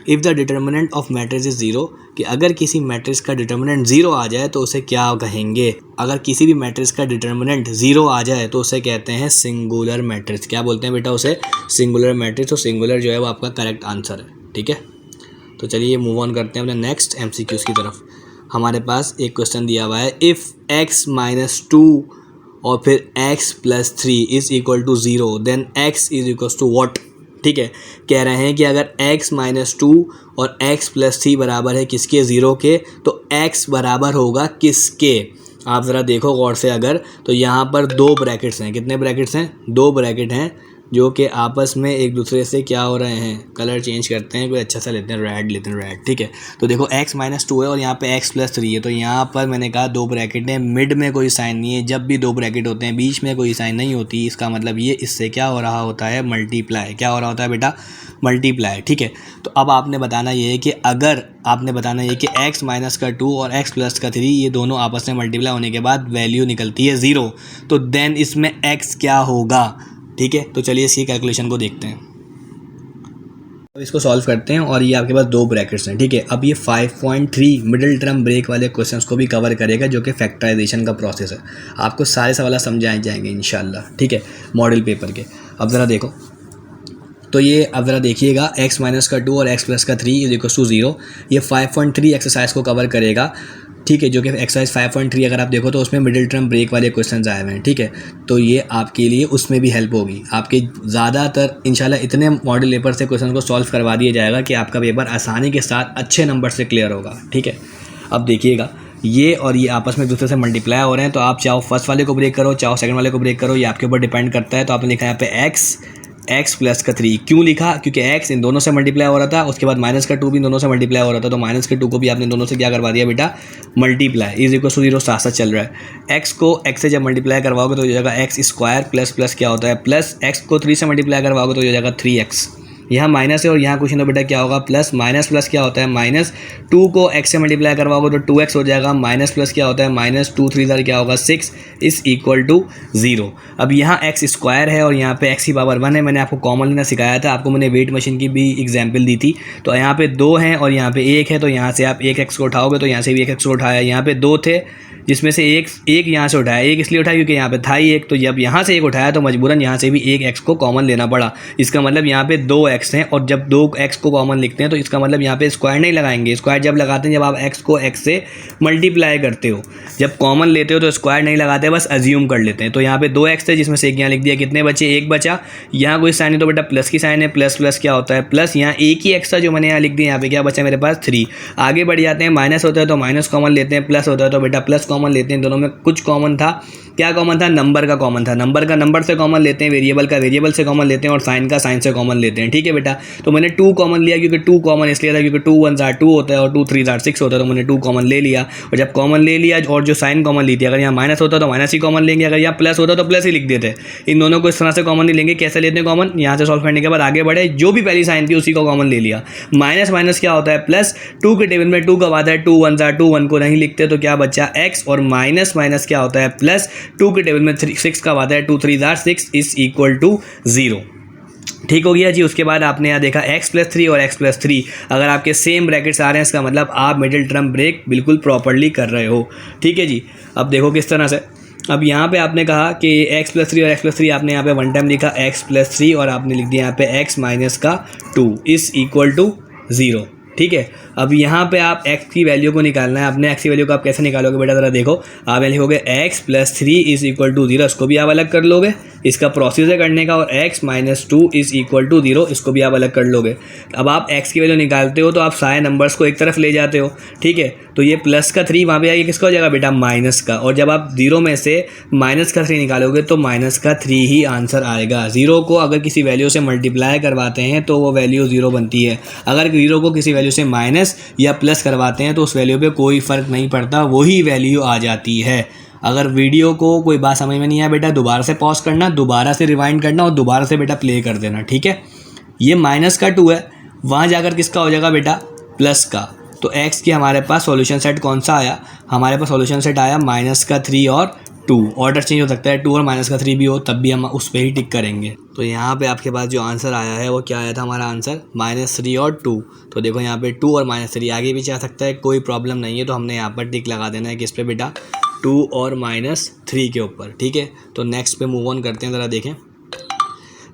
If the determinant of matrix is 0, कि अगर किसी मैट्रिक्स का डिटर्मिनेंट 0 आ जाए तो उसे क्या कहेंगे, अगर किसी भी मैट्रिक्स का डिटर्मिनेंट 0 आ जाए तो उसे कहते हैं सिंगुलर मैट्रिक्स। क्या बोलते हैं बेटा उसे, सिंगुलर मैट्रिक्स। तो सिंगुलर जो है वो आपका करेक्ट आंसर है। ठीक है, तो चलिए मूव ऑन करते हैं अपने नेक्स्ट एमसीक्यूज की तरफ। हमारे पास एक क्वेश्चन दिया हुआ है, इफ़ x माइनस 2 और फिर x plus 3 is equal to 0 then x is equal to what. ठीक है, कह रहे हैं कि अगर x माइनस 2 और x प्लस 3 बराबर है किसके, 0 के, तो x बराबर होगा किसके। आप ज़रा देखो गौर से, अगर तो यहाँ पर 2 ब्रैकेट्स हैं। कितने ब्रैकेट्स हैं, 2 ब्रैकेट हैं जो कि आपस में एक दूसरे से क्या हो रहे हैं, कलर चेंज करते हैं। कोई अच्छा सा लेते हैं, रेड लेते हैं, रेड। ठीक है, तो देखो x माइनस 2 है और यहाँ पे x प्लस 3 है। तो यहाँ पर मैंने कहा 2 ब्रैकेट है, मिड में कोई साइन नहीं है। जब भी 2 ब्रैकेट होते हैं बीच में कोई साइन नहीं होती, इसका मतलब ये इससे क्या हो रहा होता है, मल्टीप्लाई। क्या हो रहा होता है बेटा, मल्टीप्लाई। ठीक है, तो अब आपने बताना ये है कि अगर आपने बताना ये कि x माइनस का 2 और x प्लस का 3 ये दोनों आपस में मल्टीप्लाई होने के बाद वैल्यू निकलती है 0, तो देन इसमें x क्या होगा। ठीक है, तो चलिए इसकी कैलकुलेशन को देखते हैं। अब इसको सॉल्व करते हैं और ये आपके पास 2 ब्रैकेट्स हैं। ठीक है, अब ये 5.3 मिडिल टर्म ब्रेक वाले क्वेश्चंस को भी कवर करेगा, जो कि फैक्टराइजेशन का प्रोसेस है। आपको सारे सवाल समझाए जाएंगे इंशाल्लाह। ठीक है, मॉडल पेपर के। अब ज़रा देखो, तो ये अब ज़रा देखिएगा, x माइनस का 2 और x प्लस का 3 इज इक्वल टू 0। ये 5.3 एक्सरसाइज को कवर करेगा। ठीक है, जो कि एक्सरसाइज 5.3 अगर आप देखो तो उसमें मिडिल टर्म ब्रेक वाले क्वेश्चन आए हुए हैं। ठीक है, तो ये आपके लिए उसमें भी हेल्प होगी। आपके ज़्यादातर इंशाल्लाह इतने मॉडल पेपर से क्वेश्चन को सॉल्व करवा दिया जाएगा कि आपका पेपर आसानी के साथ अच्छे नंबर से क्लियर होगा। ठीक है, अब देखिएगा, ये और ये आपस में एक दूसरे से मल्टीप्लाई हो रहे हैं। तो आप चाहो फर्स्ट वाले को ब्रेक करो, चाहो सेकंड वाले को ब्रेक करो, ये आपके ऊपर डिपेंड करता है। तो आपने लिखा है यहाँ पे x प्लस का 3। क्यों लिखा, क्योंकि x इन दोनों से मल्टीप्लाई हो रहा था, उसके बाद माइनस का 2 भी इन दोनों से मल्टीप्लाई हो रहा था। तो माइनस के 2 को भी आपने दोनों से क्या करवा दिया बेटा, मल्टीप्लाई। इज इक्वल टू 0 साथ साथ चल रहा है। x को x से जब मल्टीप्लाई करवाओगे तो हो जाएगा x स्क्वायर प्लस प्लस क्या होता है प्लस, x को 3 से मल्टीप्लाई करवाओगे तो हो जाएगा 3x। यहाँ माइनस है और यहाँ कुछ नहीं, तो बेटा क्या होगा प्लस। माइनस प्लस क्या होता है माइनस, 2 को x से मल्टीप्लाई करवाओगे तो 2x हो जाएगा। माइनस प्लस क्या होता है माइनस, 2 3 ज़र क्या होगा 6 इज इक्वल टू 0। अब यहाँ x स्क्वायर है और यहाँ पे x की पावर 1 है। मैंने आपको कॉमन लेना सिखाया था, आपको मैंने वेट मशीन की भी एग्जाम्पल दी थी। तो यहाँ पे 2 हैं और यहाँ पे 1 है, तो यहाँ से आप 1x को उठाओगे तो यहाँ से भी 1x को उठाया। यहाँ पे 2 थे, जिसमें से एक यहाँ से उठाया, एक इसलिए उठाया क्योंकि यहाँ पे था ही एक, तो जब यहाँ से एक उठाया तो मजबूरन यहाँ से भी एक x को कॉमन लेना पड़ा। इसका मतलब यहाँ पे 2x हैं, और जब 2x को कॉमन लिखते हैं तो इसका मतलब यहाँ पे स्क्वायर नहीं लगाएंगे। स्क्वायर जब लगाते हैं जब आप x को x से मल्टीप्लाई करते हो, जब कॉमन लेते हो तो स्क्वायर नहीं लगाते, बस अज्यूम कर लेते हैं। तो यहाँ पे 2x थे जिसमें से एक यहाँ लिख दिया, कितने बचे, एक बचा। यहाँ कोई साइन है तो बेटा प्लस की साइन है, प्लस प्लस क्या होता है प्लस, यहाँ एक ही एक्स्ट्रा जो मैंने यहाँ लिख दिया, यहाँ पे क्या बचा मेरे पास 3। आगे बढ़ जाते हैं, माइनस होता है तो माइनस कॉमन लेते हैं, प्लस होता है तो बेटा प्लस कॉमन लेते हैं। दोनों में कुछ कॉमन था, क्या कॉमन था, नंबर का कॉमन था। नंबर का नंबर से कॉमन लेते हैं, वेरिएबल का वेरिएबल से कॉमन लेते हैं, और साइन का साइन से कॉमन लेते हैं। ठीक है बेटा, तो मैंने 2 कॉमन लिया क्योंकि 2 कॉमन इसलिए था क्योंकि 2 1 2 होता है और 2 3 6 होता है, तो मैंने 2 कॉमन ले लिया। और जब कॉमन ले लिया और जो साइन कॉमन ली थी, अगर यहाँ माइनस होता तो माइनस ही कॉमन लेंगे, अगर यहाँ प्लस होता तो प्लस ही लिख देते। इन दोनों को इस तरह से कॉमन नहीं लेंगे। कैसे लेते हैं कॉमन, यहाँ से सॉल्व करने के बाद आगे बढ़े, जो भी पहली साइन थी उसी को कॉमन ले लिया। माइनस माइनस क्या होता है प्लस, 2 के टेबल में 2 कब आता है, 2 1 2, 1 को नहीं लिखते तो क्या बचा x, और माइनस माइनस क्या होता है प्लस, 2 के टेबल में 6 कब आता है, 2 3 6 इज इक्वल टू 0। ठीक हो गया जी। उसके बाद आपने यहाँ देखा x + 3 और x + 3, अगर आपके सेम ब्रैकेट्स आ रहे हैं इसका मतलब आप मिडिल टर्म ब्रेक बिल्कुल प्रॉपरली कर रहे हो। ठीक है जी। अब देखो किस तरह से, अब यहाँ पे आपने कहा कि x + 3 और x + 3, आपने यहाँ पे 1 टाइम लिखा x + 3 और आपने लिख दिया यहाँ पे x - 2 इज इक्वल टू 0। ठीक है, अब यहाँ पे आप x की वैल्यू को निकालना है। अपने x की वैल्यू को आप कैसे निकालोगे बेटा, ज़रा देखो। आप यहाँ लिखोगे x + 3 इज इक्वल टू 0, इसको भी आप अलग कर लोगे, इसका प्रोसेस है करने का, और x - 2 इज इक्वल टू 0, इसको भी आप अलग कर लोगे। अब आप x की वैल्यू निकालते हो तो आप सारे नंबर्स को एक तरफ ले जाते हो। ठीक है, तो ये प्लस का 3 वहाँ पे आएगा, किसका हो जाएगा बेटा, माइनस का। और जब आप 0 में से माइनस का 3 निकालोगे तो माइनस का 3 ही आंसर आएगा। 0 को अगर किसी वैल्यू से मल्टीप्लाई करवाते हैं तो वो वैल्यू 0 बनती है। अगर 0 को किसी वैल्यू से माइनस या प्लस करवाते हैं तो उस वैल्यू पे कोई फ़र्क नहीं पड़ता, वही वैल्यू आ जाती है। अगर वीडियो को कोई बात समझ में नहीं आया बेटा, दोबारा से पॉज करना, दोबारा से रिवाइंड करना और दोबारा से बेटा प्ले कर देना। ठीक है, ये माइनस का 2 है, वहाँ जाकर किसका हो जाएगा बेटा, प्लस का। तो x की हमारे पास सॉल्यूशन सेट कौन सा आया, हमारे पास सॉल्यूशन सेट आया -3 और 2। ऑर्डर चेंज हो सकता है, 2 और -3 भी हो, तब भी हम उस पर ही टिक करेंगे। तो यहाँ पे आपके पास जो आंसर आया है वो क्या आया था, हमारा आंसर -3 और 2। तो देखो यहाँ पे 2 और -3 आगे भी जा सकता है, कोई प्रॉब्लम नहीं है। तो हमने यहाँ पर टिक लगा देना है किस पे बेटा, 2 और -3 के ऊपर। ठीक है, तो नेक्स्ट पे मूव ऑन करते हैं, ज़रा देखें।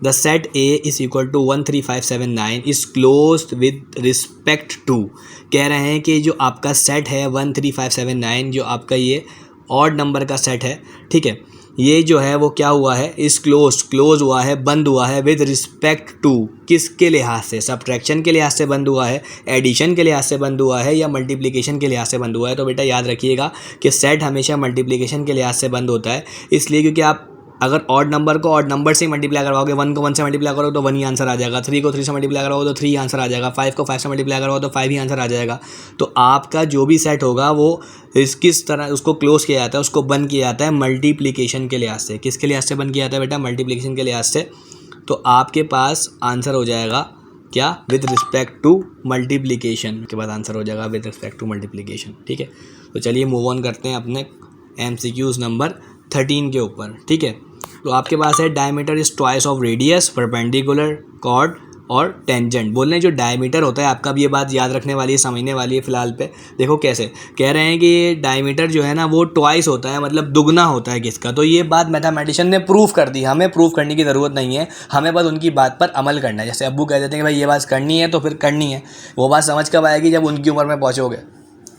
The set A is equal to 1 3 5 7 9 is closed with respect to. कह रहे हैं कि जो आपका सेट है 1 3 5 7 9, जो आपका ये ऑड नंबर का सेट है, ठीक है, ये जो है वो क्या हुआ है, इस क्लोज हुआ है, बंद हुआ है विद रिस्पेक्ट टू, किसके लिहाज से, सब्ट्रैक्शन के लिहाज से बंद हुआ है, एडिशन के लिहाज से बंद हुआ है, या मल्टीप्लिकेशन के लिहाज से बंद हुआ है। तो बेटा याद रखिएगा कि सेट हमेशा मल्टीप्लिकेशन के लिहाज से बंद होता है, इसलिए क्योंकि आप अगर ऑड नंबर को ऑड नंबर से मल्टीप्लाई करवाओगे, 1 को 1 से मल्टीप्लाई करोगे तो 1 ही आंसर आ जाएगा, 3 को 3 से मल्टीप्लाई करोगे तो 3 आंसर आ जाएगा, 5 को 5 से मल्टीप्लाई करोगे तो 5 ही आंसर आ जाएगा। तो आपका जो भी सेट होगा वो किस तरह उसको क्लोज किया जाता है, उसको बंद किया जाता है मल्टीप्लिकेशन के लिहाज से। किसके लिहाज से बंद किया जाता है बेटा, मल्टीप्लिकेशन के लिहाज से। तो आपके पास आंसर हो जाएगा क्या, विद रिस्पेक्ट टू मल्टीप्लिकेशन के बाद आंसर हो जाएगा विद रिस्पेक्ट टू मल्टीप्लिकेशन। ठीक है, तो चलिए मूव ऑन करते हैं अपने MCQs नंबर 13 के ऊपर। ठीक है, तो आपके पास है diameter is twice of radius, perpendicular, chord और टेंजेंट। बोलने जो डायमीटर होता है आपका, भी ये बात याद रखने वाली है, समझने वाली है फ़िलहाल पे। देखो कैसे कह रहे हैं कि ये डायमीटर जो है ना वो ट्वाइस होता है, मतलब दुगना होता है किसका। तो ये बात मैथमेटिशियन ने प्रूव कर दी, हमें प्रूव करने की ज़रूरत नहीं है, हमें बस उनकी बात पर अमल करना है। जैसे अब्बू कह देते हैं कि भाई ये बात करनी है तो फिर करनी है। वो बात समझ कब आएगी, जब उनकी उम्र में पहुँचोगे।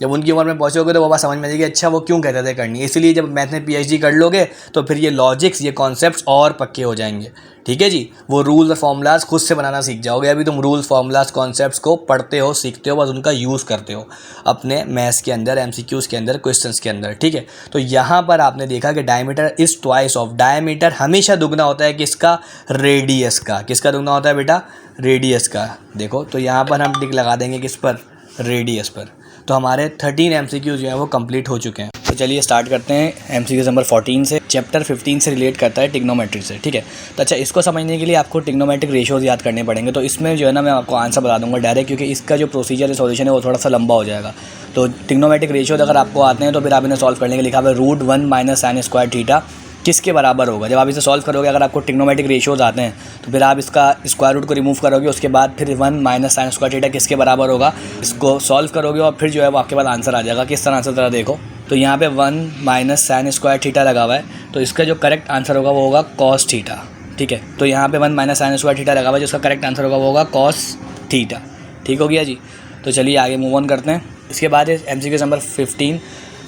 जब उनकी उम्र में पहुँचोगे तो वो बात समझ में आएगी, अच्छा वो क्यों कहते थे करनी है। इसलिए जब मैथ में PhD कर लोगे तो फिर ये लॉजिक्स, ये कॉन्सेप्ट्स और पक्के हो जाएंगे। ठीक है जी, वो रूल्स और फॉर्मूलाज खुद से बनाना सीख जाओगे। अभी तुम रूल्स, फॉर्मूलाज, कॉन्सेप्ट्स को पढ़ते हो, सीखते हो, बस उनका यूज़ करते हो अपने मैथ्स के अंदर, MCQs के अंदर, क्वेश्चंस के अंदर। ठीक है, तो यहाँ पर आपने देखा कि diameter is twice of, diameter हमेशा दुगना होता है किसका, रेडियस का। किसका दुगना होता है बेटा, रेडियस का। देखो तो यहाँ पर हम टिक लगा देंगे किस पर, रेडियस पर। तो हमारे 13 MCQs जो हैं वो कंप्लीट हो चुके हैं। तो चलिए स्टार्ट करते हैं MCQ नंबर 14 से। चैप्टर 15 से रिलेट करता है ट्रिग्नोमेट्री से। ठीक है, तो अच्छा इसको समझने के लिए आपको ट्रिग्नोमेट्रिक रेशियोज़ याद करने पड़ेंगे। तो इसमें जो है ना मैं आपको आंसर बता दूंगा डायरेक्ट, क्योंकि इसका जो प्रोसीजर है, सॉल्यूशन है, वो थोड़ा सा लंबा हो जाएगा। तो ट्रिग्नोमेट्रिक रेशियोज़ अगर आपको आते हैं तो फिर आप इन्हें सॉल्व करने के लिखा हुआ है √1 - sin² थीटा किसके बराबर होगा। जब आप इसे सॉल्व करोगे, अगर आपको ट्रिग्नोमेट्रिक रेशियोज़ आते हैं तो फिर आप इसका स्क्वायर रूट को रिमूव करोगे, उसके बाद फिर 1 - sin² थीटा किसके बराबर होगा, इसको सॉल्व करोगे और फिर जो है वो आपके पास आंसर आ जाएगा। किस तरह से ज़रा देखो, तो यहाँ पे 1 माइनस साइन स्क्वायर थीटा लगा हुआ है, तो इसका जो करेक्ट आंसर होगा वो होगा कॉस थीटा। ठीक है, तो यहाँ पे 1 माइनस साइन स्क्वायर थीटा लगा हुआ है, जो उसका करेक्ट आंसर होगा वो होगा कॉस थीटा। ठीक हो गया जी। तो चलिए आगे मूव ऑन करते हैं। इसके बाद है MCQ नंबर 15।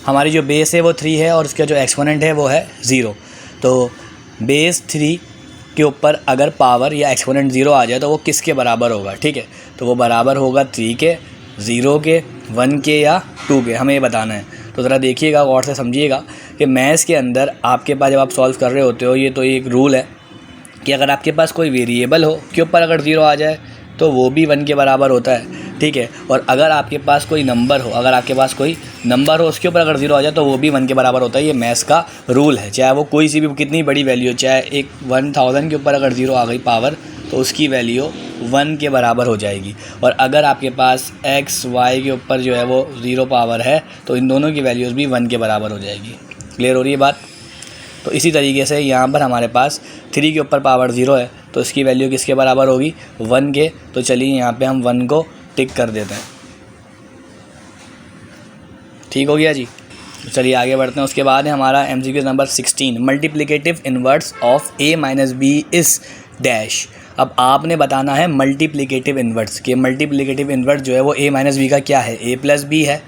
हमारी जो बेस है वो 3 है और उसका जो एक्सपोनेंट है वो है 0। तो बेस 3 के ऊपर अगर पावर या एक्सपोनेंट 0 आ जाए तो वो किसके बराबर होगा। ठीक है, तो वो बराबर होगा 3 के, 0 के, 1 के या 2 के, हमें ये बताना है। तो ज़रा देखिएगा और से समझिएगा कि मैथ्स के अंदर आपके पास जब आप सॉल्व कर रहे होते हो, ये तो एक रूल है कि अगर आपके पास कोई वेरिएबल हो के ऊपर अगर 0 आ जाए तो वो भी 1 के बराबर होता है। ठीक है, और अगर आपके पास कोई नंबर हो, उसके ऊपर अगर 0 आ जाए तो वो भी 1 के बराबर होता है। ये मैथ्स का रूल है, चाहे वो कोई सी भी कितनी बड़ी वैल्यू हो, चाहे एक 1000 के ऊपर अगर 0 आ गई पावर तो उसकी वैल्यू 1 के बराबर हो जाएगी। और अगर आपके पास x y के ऊपर जो है वो 0 पावर है तो इन दोनों की वैल्यूज़ भी 1 के बराबर हो जाएगी। क्लियर हो रही है बात। तो इसी तरीके से यहाँ पर हमारे पास 3 के ऊपर पावर 0 है तो इसकी वैल्यू किसके बराबर होगी, 1 के। तो चलिए यहाँ पे हम 1 को टिक कर देते हैं। ठीक हो गया जी। तो चलिए आगे बढ़ते हैं। उसके बाद है हमारा MCQ number 16, multiplicative inverse of a minus B is dash. अब आपने बताना है मल्टीप्लिकेटिव इन्वर्स के मल्टीप्लिकेटिव इन्वर्स जो है वो a माइनस बी का क्या है, a प्लस बी है,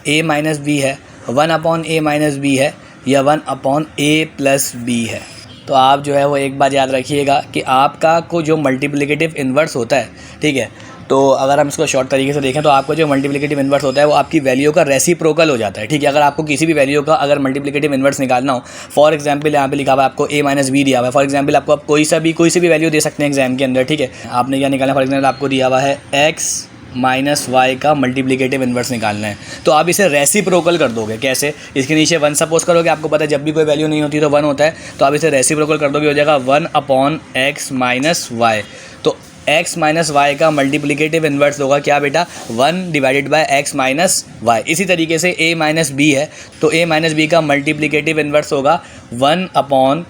a माइनस बी है, 1 अपॉन a माइनस बी है या 1 अपॉन a प्लस बी है। तो आप जो है वो एक बात याद रखिएगा कि आपका को जो मल्टीप्लिकेटिव इन्वर्स होता है, ठीक है, तो अगर हम इसको शॉर्ट तरीके से देखें तो आपको जो मल्टीप्लिकेटिव इन्वर्स होता है वो आपकी वैल्यू का रेसिप्रोकल हो जाता है। ठीक है, अगर आपको किसी भी वैल्यू का अगर मल्टीप्लिकेटिव इन्वर्स निकालना हो, फॉर एग्जांपल यहाँ पे लिखा हुआ है आपको a माइनस बी दिया हुआ है, फॉर एग्जांपल आपको आप कोई सी भी वैल्यू दे सकते हैं एग्जाम के अंदर। ठीक है, आपने क्या निकालना है, फॉर एग्जाम्पल आपको दिया हुआ है x माइनस वाई का मल्टीप्लिकेटिव इन्वर्स निकालना है, तो आप इसे रेसिप्रोकल कर दोगे। कैसे, इसके नीचे 1 सपोज करोगे, आपको पता है जब भी कोई वैल्यू नहीं होती तो 1 होता है, तो आप इसे रेसिप्रोकल कर दोगे, हो जाएगा 1 अपॉन एक्स माइनस वाई। तो x माइनस वाई का मल्टीप्लिकेटिव इन्वर्स होगा क्या बेटा, 1 divided by x minus Y. इसी तरीके से a माइनस बी है तो a माइनस बी का मल्टीप्लिकेटिव इन्वर्स होगा 1 अपॉन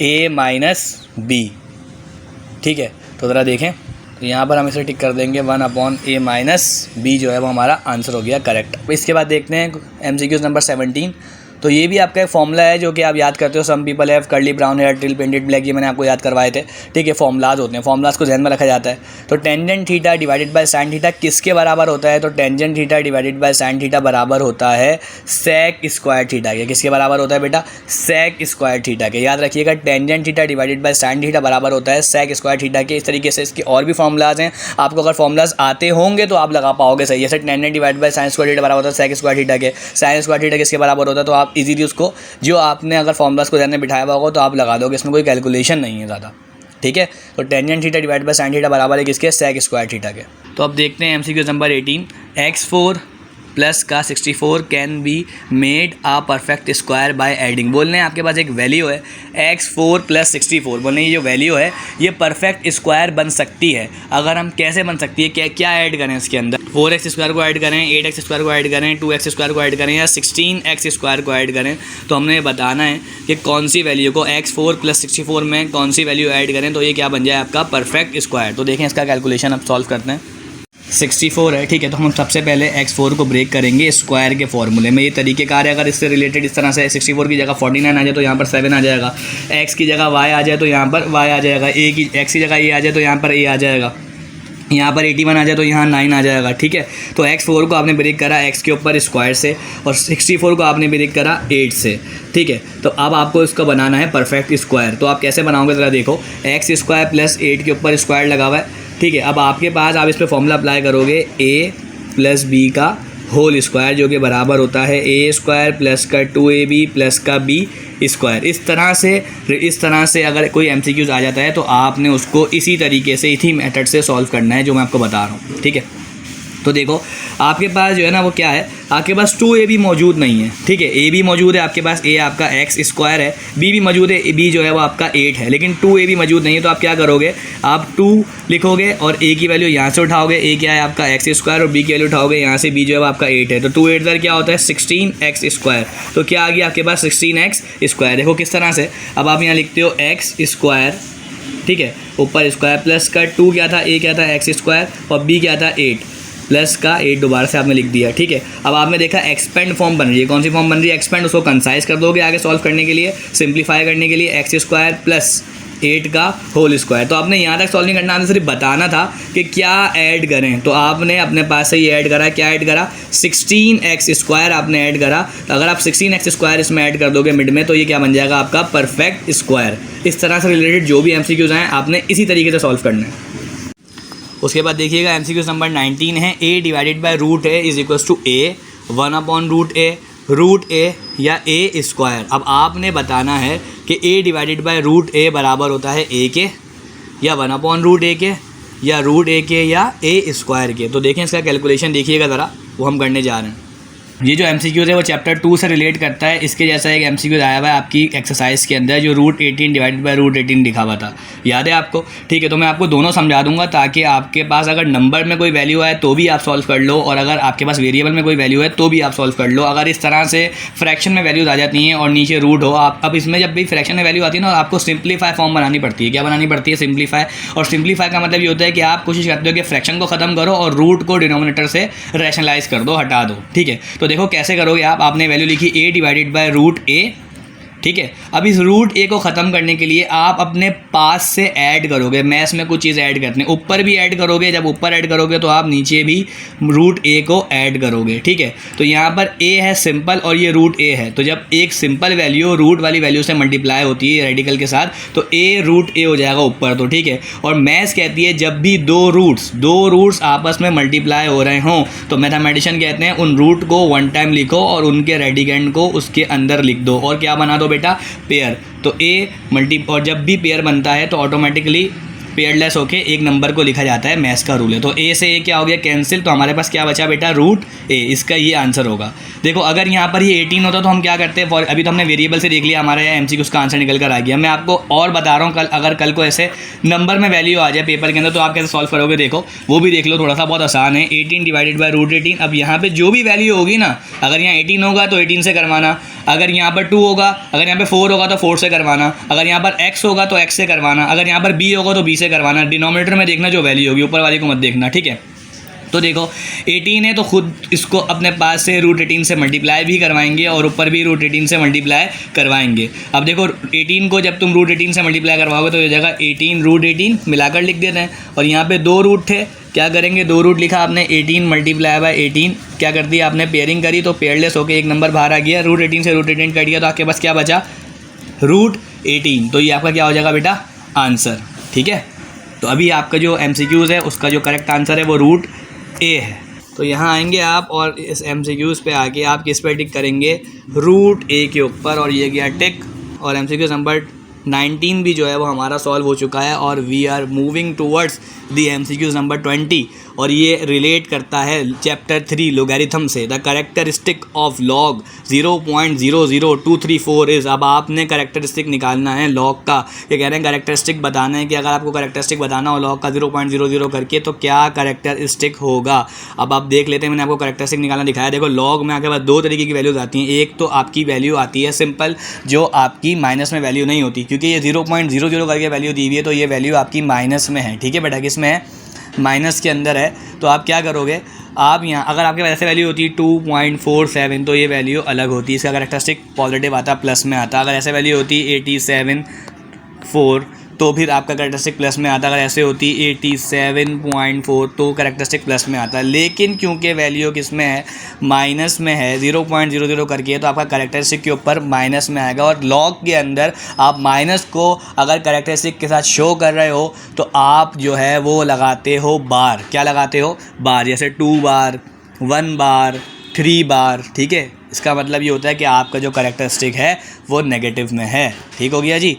a माइनस बी। ठीक है, तो ज़रा देखें, तो यहाँ पर हम इसे टिक कर देंगे 1 अपॉन a माइनस बी जो है वो हमारा आंसर हो गया करेक्ट। इसके बाद देखते हैं MCQ नंबर 17। तो ये भी आपका एक फॉर्मूला है जो कि आप याद करते हो, some people have curly brown hair till painted black, ये मैंने आपको याद करवाए थे। ठीक है, फॉर्मूलाज होते हैं, फॉर्मूलाज को ध्यान में रखा जाता है। तो tangent theta divided by sine theta किसके बराबर होता है, तो tangent theta divided by sine theta बराबर होता है सेक स्क्वायर थीटा के। किसके बराबर होता है बेटा, सेक स्क्वायर थीटा के। याद रखिएगा, tangent theta divided by sine theta बराबर होता है सेक स्क्वायर थीटा के। इस तरीके से इसके और भी फॉर्मूलाज हैं, आपको अगर फॉर्मूलाज आते होंगे तो आप लगा पाओगे सही। जैसे tangent divided by sine square theta बराबर होता है सेक स्क्वायर थीटा के, साइन स्क्वायर थीटा किसके बराबर होता है, तो आप इजीली उसको जो आपने अगर फॉर्मूलाज को ध्यान में बिठाया हुआ होगा तो आप लगा दोगे, इसमें कोई कैलकुलेशन नहीं है ज़्यादा। ठीक है, तो tangent theta divide by sine theta बराबर है किसके, सेक स्क्वायर थीटा के। तो अब देखते हैं MCQ नंबर 18, x4 प्लस का 64 can be made a perfect square by adding. बोलने आपके पास एक वैल्यू है x4 प्लस 64, बोलने ये जो वैल्यू है ये परफेक्ट स्क्वायर बन सकती है। अगर हम कैसे बन सकती है, क्या क्या ऐड करें इसके अंदर, 4x स्क्वायर को ऐड करें, 8x स्क्वायर को ऐड करें, 2x स्क्वायर को ऐड करें या 16x स्क्वायर को ऐड करें। तो हमने ये बताना है कि कौन सी वैल्यू को x4 प्लस 64 में कौन सी वैल्यू ऐड करें तो ये क्या बन जाए आपका परफेक्ट स्क्वायर। तो देखें इसका कैलकुलेशन अब सॉल्व करते हैं। 64 है, ठीक है, तो हम सबसे पहले x4 को ब्रेक करेंगे स्क्वायर के फॉर्मूले में। ये तरीक़ेकार है, अगर इससे रिलेटेड इस तरह से 64 की जगह 49 आ जाए तो यहाँ पर 7 आ जाएगा, x की जगह y आ जाए तो यहाँ पर y आ जाएगा, x की जगह a आ जाए तो यहाँ पर a आ जाएगा, यहाँ पर 81 आ जाए तो यहाँ 9 आ जाएगा। ठीक है, तो x4 को आपने ब्रेक करा x के ऊपर स्क्वायर से और 64 को आपने ब्रेक करा 8 से। ठीक है, तो अब आपको इसका बनाना है परफेक्ट स्क्वायर। तो आप कैसे बनाओगे ज़रा देखो, एक्स स्क्वायर प्लस 8 के ऊपर स्क्वायर लगा हुआ है। ठीक है, अब आपके पास आप इस पर फॉर्मूला अप्लाई करोगे a प्लस बी का होल स्क्वायर जो कि बराबर होता है a स्क्वायर प्लस का 2ab प्लस का b स्क्वायर। इस तरह से अगर कोई MCQs आ जाता है तो आपने उसको इसी तरीके से इसी मेथड से सॉल्व करना है जो मैं आपको बता रहा हूँ। ठीक है, तो देखो आपके पास जो है ना वो क्या है, आपके पास 2ab मौजूद नहीं है। ठीक है, a भी मौजूद है आपके पास, a आपका x स्क्वायर है, b भी मौजूद है, b जो है वो आपका 8 है, लेकिन 2ab मौजूद नहीं है। तो आप क्या करोगे, आप 2 लिखोगे और a की वैल्यू यहाँ से उठाओगे, a क्या है आपका x स्क्वायर और b की वैल्यू उठाओगे यहाँ से, b जो है वो आपका 8 है। तो 2 8 क्या होता है 16x स्क्वायर। तो क्या आ गया आपके पास 16x स्क्वायर। देखो किस तरह से, अब आप यहाँ लिखते हो x स्क्वायर, ठीक है, ऊपर स्क्वायर प्लस का 2 क्या था, a क्या था x स्क्वायर और b क्या था 8 प्लस का 8 दोबारा से आपने लिख दिया, ठीक है। अब आपने देखा एक्सपेंड फॉर्म बन रही है, कौन सी फॉर्म बन रही है, एक्सपेंड। उसको कंसाइज कर दोगे आगे सॉल्व करने के लिए, सिंप्लीफाई करने के लिए, एक्स स्क्वायर प्लस 8 का होल स्क्वायर। तो आपने यहाँ तक सॉल्व नहीं करना, आपने सिर्फ बताना था कि क्या ऐड करें। तो आपने अपने पास से ये ऐड करा, क्या ऐड करा, 16x स्क्वायर आपने ऐड करा। तो अगर आप 16x स्क्वायर इसमें ऐड कर दोगे मिड में, तो ये क्या बन जाएगा आपका परफेक्ट स्क्वायर। इस तरह से रिलेटेड जो भी एमसीक्यूज हैं आपने इसी तरीके से सॉल्व करना है। उसके बाद देखिएगा एमसीक्यूज नंबर 19 है, a divided by root a is equals to a 1/√a root a या a स्क्वायर। अब आपने बताना है कि a divided by root a बराबर होता है a के, या 1/√a के, या रूट a के, या a स्क्वायर के। तो देखें इसका कैलकुलेशन देखिएगा ज़रा, वो हम करने जा रहे हैं। ये जो एमसीक्यूज है वो चैप्टर 2 से रिलेट करता है। इसके जैसा एक एमसीक्यूज आया हुआ है आपकी एक्सरसाइज के अंदर, जो √18 डिवाइडेड बाय √18 लिखा हुआ था, याद है आपको, ठीक है। तो मैं आपको दोनों समझा दूंगा ताकि आपके पास अगर नंबर में कोई वैल्यू आए तो भी आप सॉल्व कर लो, और अगर आपके पास वेरिएबल में कोई वैल्यू है तो भी आप सॉल्व कर लो। अगर इस तरह से फ्रैक्शन में वैल्यूज आ जाती हैं और नीचे रूट हो, आप अब इसमें जब भी फ्रैक्शन में वैल्यू आती है ना, आपको सिंप्लीफाई फॉर्म बनानी पड़ती है। क्या बनानी पड़ती है, सिंप्लीफाई। और सिंप्लीफाई का मतलब ये होता है कि आप कोशिश करते हो कि फ्रैक्शन को ख़त्म करो और रूट को डिनोमिनेटर से रैशनलाइज कर दो, हटा दो, ठीक है। तो देखो कैसे करोगे आपने वैल्यू लिखी a divided by root a, ठीक है। अब इस रूट a को ख़त्म करने के लिए आप अपने पास से ऐड करोगे, मैथ्स में कुछ चीज़ ऐड करते हैं, ऊपर भी ऐड करोगे। जब ऊपर ऐड करोगे तो आप नीचे भी रूट a को ऐड करोगे, ठीक है। तो यहाँ पर a है सिंपल और ये रूट a है। तो जब एक सिंपल वैल्यू रूट वाली वैल्यू से मल्टीप्लाई होती है रेडिकल के साथ, तो a रूट a हो जाएगा ऊपर, तो ठीक है। और मैथ्स कहती है जब भी दो रूट्स आपस में मल्टीप्लाई हो रहे हों, तो मैथमेटिशियन कहते हैं उन रूट को वन टाइम लिखो और उनके रेडिकेंड को उसके अंदर लिख दो, और क्या बना दो बेटा, पेयर। तो a मल्टी, और जब भी पेयर बनता है तो ऑटोमेटिकली पेयरलेस होके एक नंबर को लिखा जाता है, मैथ्स का रूल है। तो a से a क्या हो गया, कैंसिल। तो हमारे पास क्या बचा बेटा, रूट a। इसका ये आंसर होगा। देखो अगर यहाँ पर ये 18 होता तो हम क्या करते हैं, अभी तो हमने वेरिएबल से देख लिया, हमारा यहाँ एमसीक्यू उसका आंसर निकल कर आ गया। मैं आपको और बता रहा हूँ, अगर कल को ऐसे नंबर में वैल्यू आ जाए पेपर के अंदर तो आप कैसे सॉल्व करोगे, देखो वो भी देख लो, थोड़ा सा बहुत आसान है। 18 डिवाइडेड बाय √18। अब यहाँ पर जो भी वैल्यू होगी ना, अगर यहाँ 18 होगा तो 18 से करवाना, अगर यहाँ पर 2 होगा, अगर यहाँ पे 4 होगा तो 4 से करवाना, अगर यहाँ पर x होगा तो x से करवाना, अगर यहाँ पर b होगा तो b से करवाना। डिनोमिनेटर में देखना जो वैल्यू होगी, ऊपर वाली को मत देखना, ठीक है। तो देखो 18 है तो खुद इसको अपने पास से √18 से मल्टीप्लाई भी करवाएंगे और ऊपर भी √18 से मल्टीप्लाई करवाएंगे। अब देखो 18 को जब तुम √18 से मल्टीप्लाई करवाओगे तो ये जगह 18 √18 मिलाकर लिख देते हैं। और यहाँ पे 2 रूट थे, क्या करेंगे, 2 रूट लिखा आपने, 18 मल्टीप्लाई बाय 18, क्या कर दिया आपने, पेयरिंग करी तो पेयरलेस होकर एक नंबर बाहर आ गया। √18 से √18 कट गया तो आपके पास क्या बचा, √18। तो ये आपका क्या हो जाएगा बेटा, आंसर, ठीक है। तो अभी आपका जो एमसीक्यूज़ है उसका जो करेक्ट आंसर है वो √a है। तो यहाँ आएंगे आप और इस एमसीक्यूज़ पे आके आप किस पे टिक करेंगे, √a के ऊपर, और ये गया टिक। और एमसीक्यूज़ नंबर 19 भी जो है वो हमारा सॉल्व हो चुका है, और we are moving towards the MCQs number 20। और ये रिलेट करता है चैप्टर 3 लोगैरिथम से। The characteristic of log 0.00234 is. अब आपने कैरेक्टरिस्टिक निकालना है लॉग का। ये कह रहे हैं कैरेक्टरिस्टिक बताना है कि अगर आपको कैरेक्टरिस्टिक बताना हो लॉग का 0.00 करके तो क्या कैरेक्टरिस्टिक होगा। अब आप देख लेते हैं, मैंने आपको कैरेक्टरिस्टिक निकालना दिखाया। देखो लॉग में आपके पास 2 तरीके की वैल्यूज़ आती हैं। एक तो आपकी वैल्यू आती है सिंपल, जो आपकी माइनस में वैल्यू नहीं होती, क्योंकि ये 0.00 करके वैल्यू दी हुई है तो ये वैल्यू आपकी माइनस में है, ठीक है बेटा, किस में है, माइनस के अंदर है। तो आप क्या करोगे, आप यहाँ अगर आपके पास ऐसे वैल्यू होती है 2.47 तो ये वैल्यू अलग होती है, इसका कैरेक्टरिस्टिक पॉजिटिव आता, प्लस में आता। अगर ऐसे वैल्यू होती 87.4 तो फिर आपका कैरेक्टरिस्टिक प्लस में आता। अगर ऐसे होती 87.4 तो कैरेक्टरिस्टिक प्लस में आता। लेकिन क्योंकि वैल्यू किस में है, माइनस में है, 0.00 करके, तो आपका कैरेक्टरिस्टिक के ऊपर माइनस में आएगा। और लॉग के अंदर आप माइनस को अगर कैरेक्टरिस्टिक के साथ शो कर रहे हो तो आप जो है वो लगाते हो बार। क्या लगाते हो, बार, जैसे 2 बार, 1 बार, 3 बार, ठीक है। इसका मतलब ये होता है कि आपका जो कैरेक्टरिस्टिक है वो नेगेटिव में है, ठीक हो गया जी।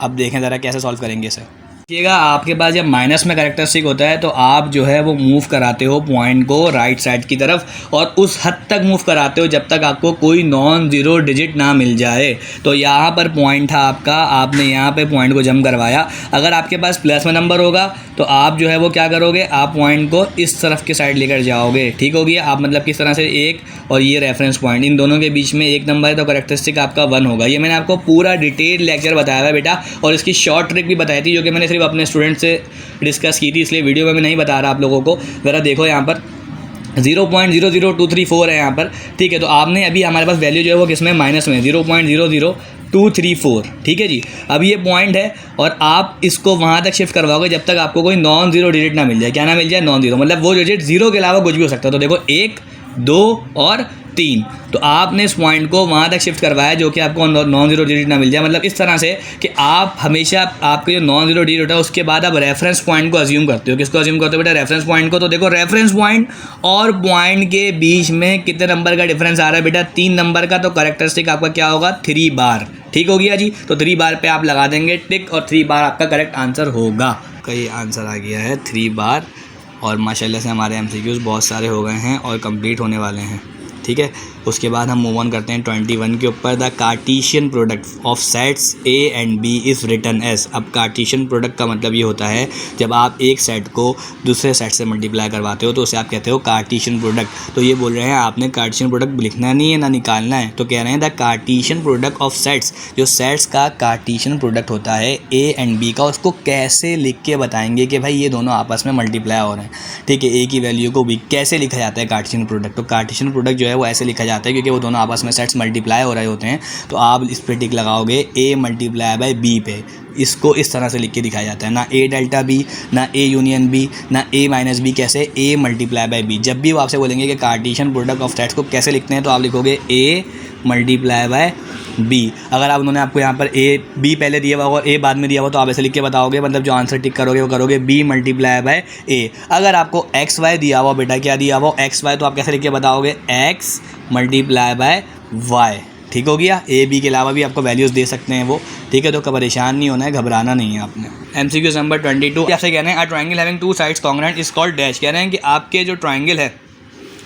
अब देखें ज़रा कैसे सॉल्व करेंगे इसे। देखिएगा आपके पास जब माइनस में कैरेक्टरिस्टिक होता है तो आप जो है वो मूव कराते हो पॉइंट को राइट साइड की तरफ, और उस हद तक मूव कराते हो जब तक आपको कोई नॉन ज़ीरो डिजिट ना मिल जाए। तो यहाँ पर पॉइंट था आपका, आपने यहाँ पे पॉइंट को जम करवाया। अगर आपके पास प्लस में नंबर होगा तो आप जो है वो क्या करोगे, आप पॉइंट को इस तरफ के साइड लेकर जाओगे, ठीक हो गया। आप मतलब किस तरह से, एक और ये रेफरेंस पॉइंट, इन दोनों के बीच में एक नंबर है तो कैरेक्टरिस्टिक आपका 1 होगा। ये मैंने आपको पूरा डिटेल लेक्चर बताया है बेटा, और इसकी शॉर्ट ट्रिक भी बताई थी जो कि मैंने भी अपने स्टूडेंट से डिस्कस की थी, इसलिए वीडियो में मैं नहीं बता रहा आप लोगों को। ज़रा देखो यहाँ पर 0.00234 है यहाँ पर, ठीक है। तो आपने अभी हमारे पास वैल्यू जो है वो किसमें, माइनस में 0.00234, ठीक है जी। अब ये पॉइंट है और आप इसको वहाँ तक शिफ्ट करवाओगे जब तक आपको कोई नॉन जीरो डिजिट ना मिल जाए। क्या ना मिल जाए, नॉन जीरो, मतलब वो डिजिट जीरो के अलावा कुछ भी हो सकता है। तो देखो 1, 2 और 3, तो आपने इस पॉइंट को वहाँ तक शिफ्ट करवाया जो कि आपको नॉन जीरो डिजिट ना मिल जाए। मतलब इस तरह से कि आप हमेशा आपके जो नॉन जीरो डिजिट होता है उसके बाद आप रेफरेंस पॉइंट को अज्यूम करते हो। किसको अज्यूम करते हो बेटा, रेफरेंस पॉइंट को। तो देखो रेफरेंस पॉइंट और पॉइंट के बीच में कितने नंबर का डिफरेंस आ रहा है बेटा, 3 नंबर का। तो करेक्टरिस्टिक आपका क्या होगा, 3 बार, ठीक हो गया जी। तो 3 बार पे आप लगा देंगे टिक और 3 बार आपका करेक्ट आंसर होगा। कई आंसर आ गया है 3 बार और माशाल्लाह से हमारे MCQs बहुत सारे हो गए हैं और कंप्लीट होने वाले हैं, ठीक है। उसके बाद हम मूव ऑन करते हैं 21 के ऊपर। The Cartesian product of sets A and B is written as. अब कार्टेशियन प्रोडक्ट का मतलब ये होता है जब आप एक सेट को दूसरे सेट से मल्टीप्लाई करवाते हो तो उसे आप कहते हो कार्टेशियन प्रोडक्ट। तो ये बोल रहे हैं आपने कार्टेशियन प्रोडक्ट लिखना नहीं है ना निकालना है, तो कह रहे हैं the Cartesian product of sets, जो सेट्स का कार्टेशियन प्रोडक्ट होता है A एंड B का, उसको कैसे लिख के बताएंगे कि भाई ये दोनों आपस में मल्टीप्लाई हो रहे हैं, ठीक है। A की वैल्यू को B कैसे लिखा जाता है कार्टेशियन प्रोडक्ट, तो कार्टेशियन प्रोडक्ट जो है वो ऐसे लिखा जाता है क्योंकि वो दोनों आपस में सेट्स मल्टीप्लाई हो रहे होते हैं। तो आप इस पे टिक लगाओगे A मल्टीप्लाई बाय B पे। इसको इस तरह से लिख के दिखाया जाता है, ना A डेल्टा B, ना A यूनियन B, ना A माइनस B, कैसे A मल्टीप्लाई बाय B। जब भी वो आपसे बोलेंगे कि कार्टेशियन प्रोडक्ट ऑफ सेट्स को कैसे लिखते हैं तो आप लिखोगे A मल्टीप्लाई बाय B। अगर आप उन्होंने आपको यहाँ पर B पहले दिया हुआ और A बाद में दिया हुआ तो आप ऐसे लिख के बताओगे, मतलब जो आंसर टिक करोगे वो करोगे B मल्टीप्लाई बाय A। अगर आपको XY दिया हुआ, बेटा क्या दिया हुआ XY, तो आप कैसे लिख के बताओगे X मल्टीप्लाई बाय Y, ठीक हो गया। A B के अलावा भी आपको वैल्यूज़ दे सकते हैं वो, ठीक है। तो परेशान नहीं होना है, घबराना नहीं है आपने। MCQ नंबर 22 आपसे कह रहे हैं a triangle having 2 sides congruent is called dash. कह रहे हैं कि आपके जो ट्रायंगल है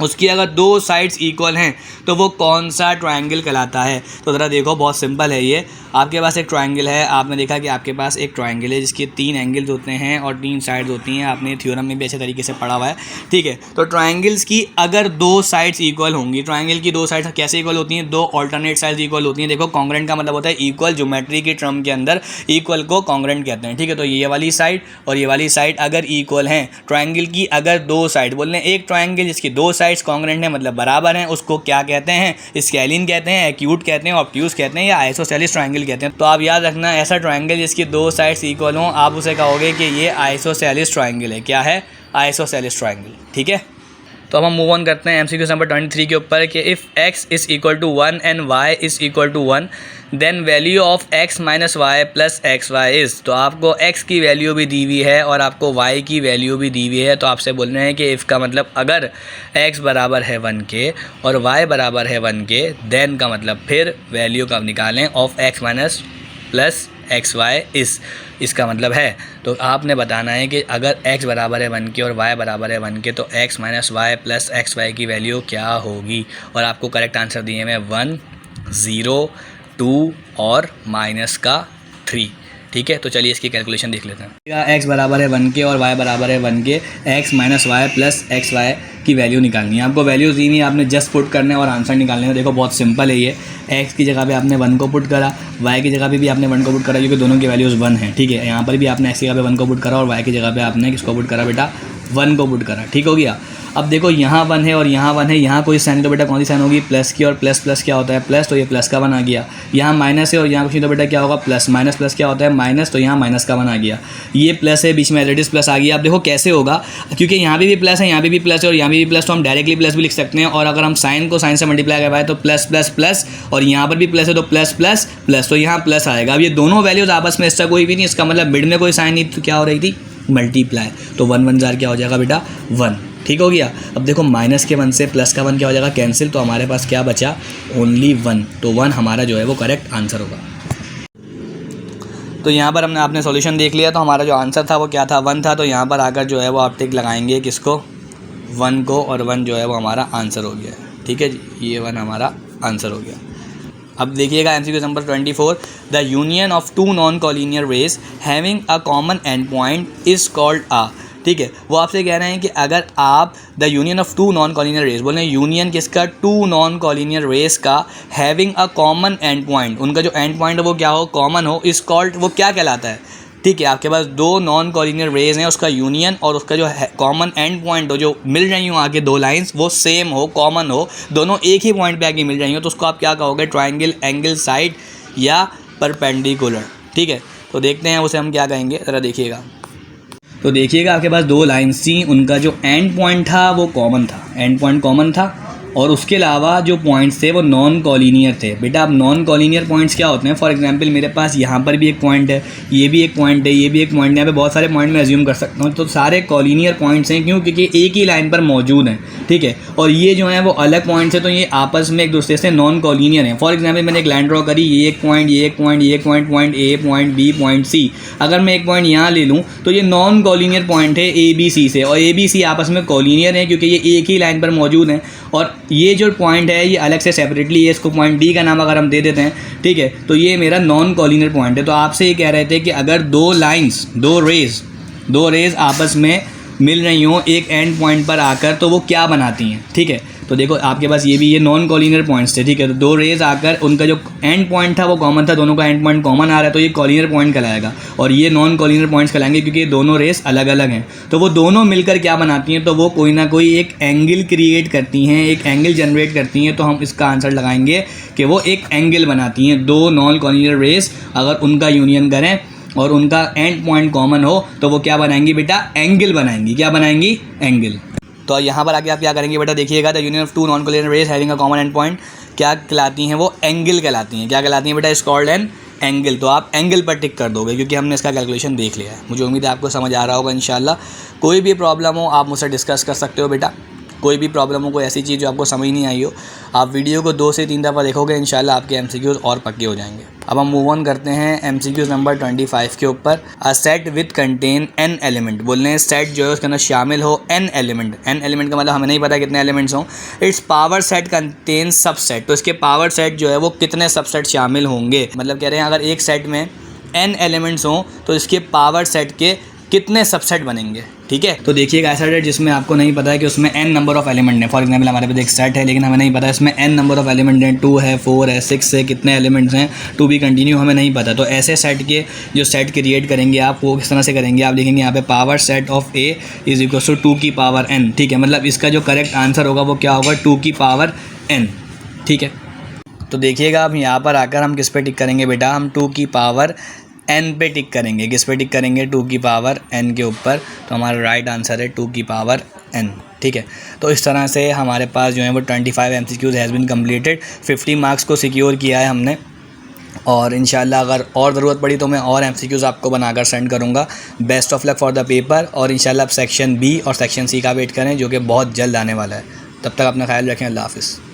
उसकी अगर 2 साइड्स इक्वल हैं तो वो कौन सा ट्रायंगल कहलाता है। तो ज़रा देखो बहुत सिंपल है ये। आपके पास एक ट्रायंगल है, आपने देखा कि आपके पास एक ट्रायंगल है जिसके 3 एंगल्स होते हैं और 3 साइड्स होती हैं। आपने थ्योरम में भी अच्छे तरीके से पढ़ा हुआ है, ठीक है। तो ट्रायंगल्स की अगर 2 साइड्स इक्वल होंगी, ट्रायंगल की 2 साइड्स कैसे इक्वल होती हैं, 2 ऑल्टरनेट साइड्स इक्वल होती हैं। देखो कॉन्ग्रुएंट का मतलब होता है इक्वल, ज्योमेट्री की टर्म के अंदर इक्वल को कॉन्ग्रुएंट कहते हैं, ठीक है। तो ये वाली साइड और ये वाली साइड अगर इक्वल हैं, ट्रायंगल की अगर 2 साइड, बोल रहे हैं एक ट्रायंगल जिसकी 2 साइड्स कॉन्ग्रुएंट है मतलब बराबर हैं, उसको क्या कहते हैं, स्केलिन कहते हैं, एक्यूट कहते हैं, ऑब्ट्यूज कहते हैं या आइसोसेलेस ट्रायंगल कहते हैं। तो आप याद रखना ऐसा ट्रायंगल जिसकी 2 साइड्स इक्वल हों आप उसे कहोगे कि ये आइसोसेलेस ट्रायंगल है। क्या है, आइसोसेलेस ट्रायंगल, ठीक है। तो अब हम मूव ऑन करते हैं MCQ नंबर 23 के ऊपर कि if x is equal to 1 and y is equal to 1 then value of x minus Y plus X Y is. तो आपको x की वैल्यू भी दी हुई है और आपको y की वैल्यू भी दी हुई है। तो आपसे बोल रहे हैं कि इफ़ का मतलब अगर x बराबर है 1 के और y बराबर है 1 के, देन का मतलब फिर वैल्यू कब निकालें of x minus plus X Y इसका मतलब है। तो आपने बताना है कि अगर x बराबर है 1 के और y बराबर है 1 के तो x minus Y plus X Y की वैल्यू क्या होगी। और आपको करेक्ट आंसर दिए हैं 1, 0, 2 और माइनस का 3, ठीक है। तो चलिए इसकी कैलकुलेशन देख लेते हैं। x बराबर है 1 के और y बराबर है 1 के, x minus Y plus X Y की वैल्यू निकालनी है। आपको वैल्यूज़ दी नहीं, आपने जस्ट पुट करना है और आंसर निकालने है। देखो बहुत सिंपल है ये। x की जगह पे आपने 1 को पुट करा, y की जगह पे भी आपने 1 को पुट करा क्योंकि दोनों की वैल्यूज़ 1 है, ठीक है। यहाँ पर भी आपने x की जगह पे 1 को पुट करा और y की जगह पे आपने किसको पुट करा बेटा, 1 को पुट करा, ठीक हो गया। अब देखो यहाँ 1 है और यहाँ 1 है, यहाँ कोई साइन तो बेटा कौन सी साइन होगी, प्लस की, और प्लस प्लस क्या होता है प्लस, तो ये प्लस का 1 आ गया। यहाँ माइनस है और यहाँ कुछ नहीं तो बेटा क्या होगा प्लस, माइनस प्लस क्या होता है माइनस, तो यहाँ माइनस का 1 आ गया। ये प्लस है बीच में एज प्लस आ गया। अब देखो कैसे होगा, क्योंकि यहाँ भी प्लस है, यहाँ भी प्लस है और यहाँ भी प्लस, तो हम डायरेक्टली प्लस भी लिख सकते हैं। और अगर हम साइन को साइन से मल्टीप्लाई करवाएं तो प्लस प्लस प्लस, और यहाँ पर भी प्लस है तो प्लस प्लस प्लस, तो यहाँ प्लस आएगा। अब ये दोनों वैल्यूज आपस में इसका कोई भी नहीं, इसका मतलब मिड में कोई साइन नहीं, तो क्या हो रही थी मल्टीप्लाई। तो 1 1 जार क्या हो जाएगा बेटा 1, ठीक हो गया। अब देखो माइनस के 1 से प्लस का 1 क्या हो जाएगा कैंसिल, तो हमारे पास क्या बचा ओनली 1, तो 1 हमारा जो है वो करेक्ट आंसर होगा। तो यहाँ पर हमने आपने सॉल्यूशन देख लिया, तो हमारा जो आंसर था वो क्या था 1 था। तो यहाँ पर आकर जो है वो आप टिक लगाएंगे किसको 1 को, और 1 जो है वो हमारा आंसर हो गया, ठीक है जी, ये 1 हमारा आंसर हो गया। अब देखिएगा MCQ number 24, the union of 2 non collinear rays having a common end point is called a, ठीक है। वो आपसे कह रहे हैं कि अगर आप the union of 2 non collinear rays, बोल रहे हैं यूनियन किसका 2 नॉन कॉलिनियर रेज का, having a common end point, उनका जो एंड पॉइंट है वो क्या हो कॉमन हो, इज कॉल्ड, वो क्या कहलाता है ठीक है, आपके पास दो नॉन कॉलिनियर रेज हैं, उसका यूनियन और उसका जो कॉमन एंड पॉइंट हो, जो मिल रही हो आगे दो लाइंस, वो सेम हो, कॉमन हो, दोनों एक ही पॉइंट पे आके मिल रही हो, तो उसको आप क्या कहोगे? ट्रायंगल एंगल साइड या परपेंडिकुलर। ठीक है, तो देखते हैं उसे हम क्या कहेंगे, ज़रा देखिएगा। तो देखिएगा आपके पास दो लाइन्स थी, उनका जो एंड पॉइंट था वो कॉमन था, एंड पॉइंट कॉमन था, और उसके अलावा जो पॉइंट्स थे वो नॉन कॉलिनियर थे। बेटा अब नॉन कॉलिनियर पॉइंट्स क्या होते हैं? फॉर एग्जांपल मेरे पास यहाँ पर भी एक पॉइंट है, ये भी एक पॉइंट है, ये भी एक पॉइंट है, यहाँ पे बहुत सारे पॉइंट मैं एज्यूम कर सकता हूँ, तो सारे कॉलिनियर पॉइंट्स हैं। क्यों? क्योंकि एक ही लाइन पर मौजूद हैं। ठीक है, और ये जो है वो अलग पॉइंट्स हैं, तो ये आपस में एक दूसरे से नॉन कॉलिनियर हैं। फॉर एग्जाम्पल मैंने एक लाइन ड्रॉ करी, ये एक पॉइंट, ये एक पॉइंट, ये एक point, point A, point B, point C. अगर मैं एक पॉइंट यहाँ ले लूँ तो ये नॉन कॉलिनियर पॉइंट है ए बी सी से, और ए बी सी आपस में कॉलिनियर है क्योंकि ये एक ही लाइन पर मौजूद हैं। और ये जो पॉइंट है ये अलग से सेपरेटली है, इसको पॉइंट डी का नाम अगर हम दे देते हैं, ठीक है, तो ये मेरा नॉन कॉलिनियर पॉइंट है। तो आपसे ये कह रहे थे कि अगर दो लाइंस, दो रेज आपस में मिल रही हों एक एंड पॉइंट पर आकर, तो वो क्या बनाती हैं? ठीक है, तो देखो आपके पास ये नॉन कॉलिनियर पॉइंट्स थे। ठीक है, तो दो रेज आकर उनका जो एंड पॉइंट था वो कॉमन था, दोनों का एंड पॉइंट कॉमन आ रहा है, तो ये कॉलिनियर पॉइंट कहलाएगा, और ये नॉन कॉलिनियर पॉइंट्स कहलाएंगे क्योंकि ये दोनों रेस अलग अलग हैं। तो वो दोनों मिलकर क्या बनाती हैं? तो वो कोई ना कोई एक एंगल क्रिएट करती हैं, एक एंगल जनरेट करती हैं। तो हम इसका आंसर लगाएंगे कि वो एक एंगल बनाती हैं। दो नॉन कॉलिनियर रेस अगर उनका यूनियन करें और उनका एंड पॉइंट कॉमन हो तो वो क्या बनाएंगी बेटा? एंगल बनाएंगी। क्या बनाएंगी? एंगल। तो यहाँ पर आके आप क्या करेंगे बेटा? देखिएगा, the union of two non collinear rays having a common end point क्या कहलाती हैं? वो एंगल कहलाती हैं। क्या कहलाती हैं बेटा? Is called an angle. तो आप एंगल पर टिक कर दोगे क्योंकि हमने इसका कैलकुलेशन देख लिया है। मुझे उम्मीद है आपको समझ आ रहा होगा इंशाल्लाह। कोई भी प्रॉब्लम हो आप मुझसे डिस्कस कर सकते हो बेटा। कोई भी प्रॉब्लम हो, कोई ऐसी चीज़ जो आपको समझ नहीं आई हो, आप वीडियो को 2 से 3 दफ़ा देखोगे, इंशाल्लाह आपके MCQs और पक्के हो जाएंगे। अब हम मूव ऑन करते हैं MCQs नंबर 25 के ऊपर। A set with contain n element. बोल रहे हैं सेट जो है उसके अंदर शामिल हो n एलिमेंट। n एलिमेंट का मतलब हमें नहीं पता कितने एलिमेंट्स हों। It's power set contain subset. तो इसके पावर सेट जो है वो कितने सबसेट शामिल होंगे? मतलब कह रहे हैं अगर एक सेट में n एलिमेंट्स हों तो इसके पावर सेट के कितने सबसेट बनेंगे? ठीक है, तो देखिएगा ऐसा सेट जिसमें आपको नहीं पता है कि उसमें n नंबर ऑफ एलिमेंट है। फॉर एग्जांपल हमारे पास एक सेट है लेकिन हमें नहीं पता इसमें n नंबर ऑफ एलिमेंट हैं, 2 है, 4 है, 6 है, कितने एलिमेंट्स हैं, टू बी कंटिन्यू हमें नहीं पता। तो ऐसे सेट के जो सेट क्रिएट करेंगे आप वो किस तरह से करेंगे? आप देखेंगे यहाँ पे power set of A is equal to 2 की पावर n। ठीक है, मतलब इसका जो करेक्ट आंसर होगा वो क्या होगा? 2 की पावर n। ठीक है, तो देखिएगा अब यहाँ पर आकर हम किस पे टिक करेंगे बेटा? हम 2 की पावर n पे टिक करेंगे। किस पे टिक करेंगे? 2 की पावर n के ऊपर। तो हमारा राइट आंसर है 2 की पावर n। ठीक है, तो इस तरह से हमारे पास जो है वो 25 MCQs has been completed. 50 marks को सिक्योर किया है हमने, और इंशाल्लाह अगर और ज़रूरत पड़ी तो मैं और MCQs आपको बनाकर सेंड करूँगा। Best of luck for the paper, और इंशाल्लाह आप सेक्शन B और सेक्शन C का वेट करें जो कि बहुत जल्द आने वाला है। तब तक अपना ख्याल रखें। अल्लाह हाफ़िज़।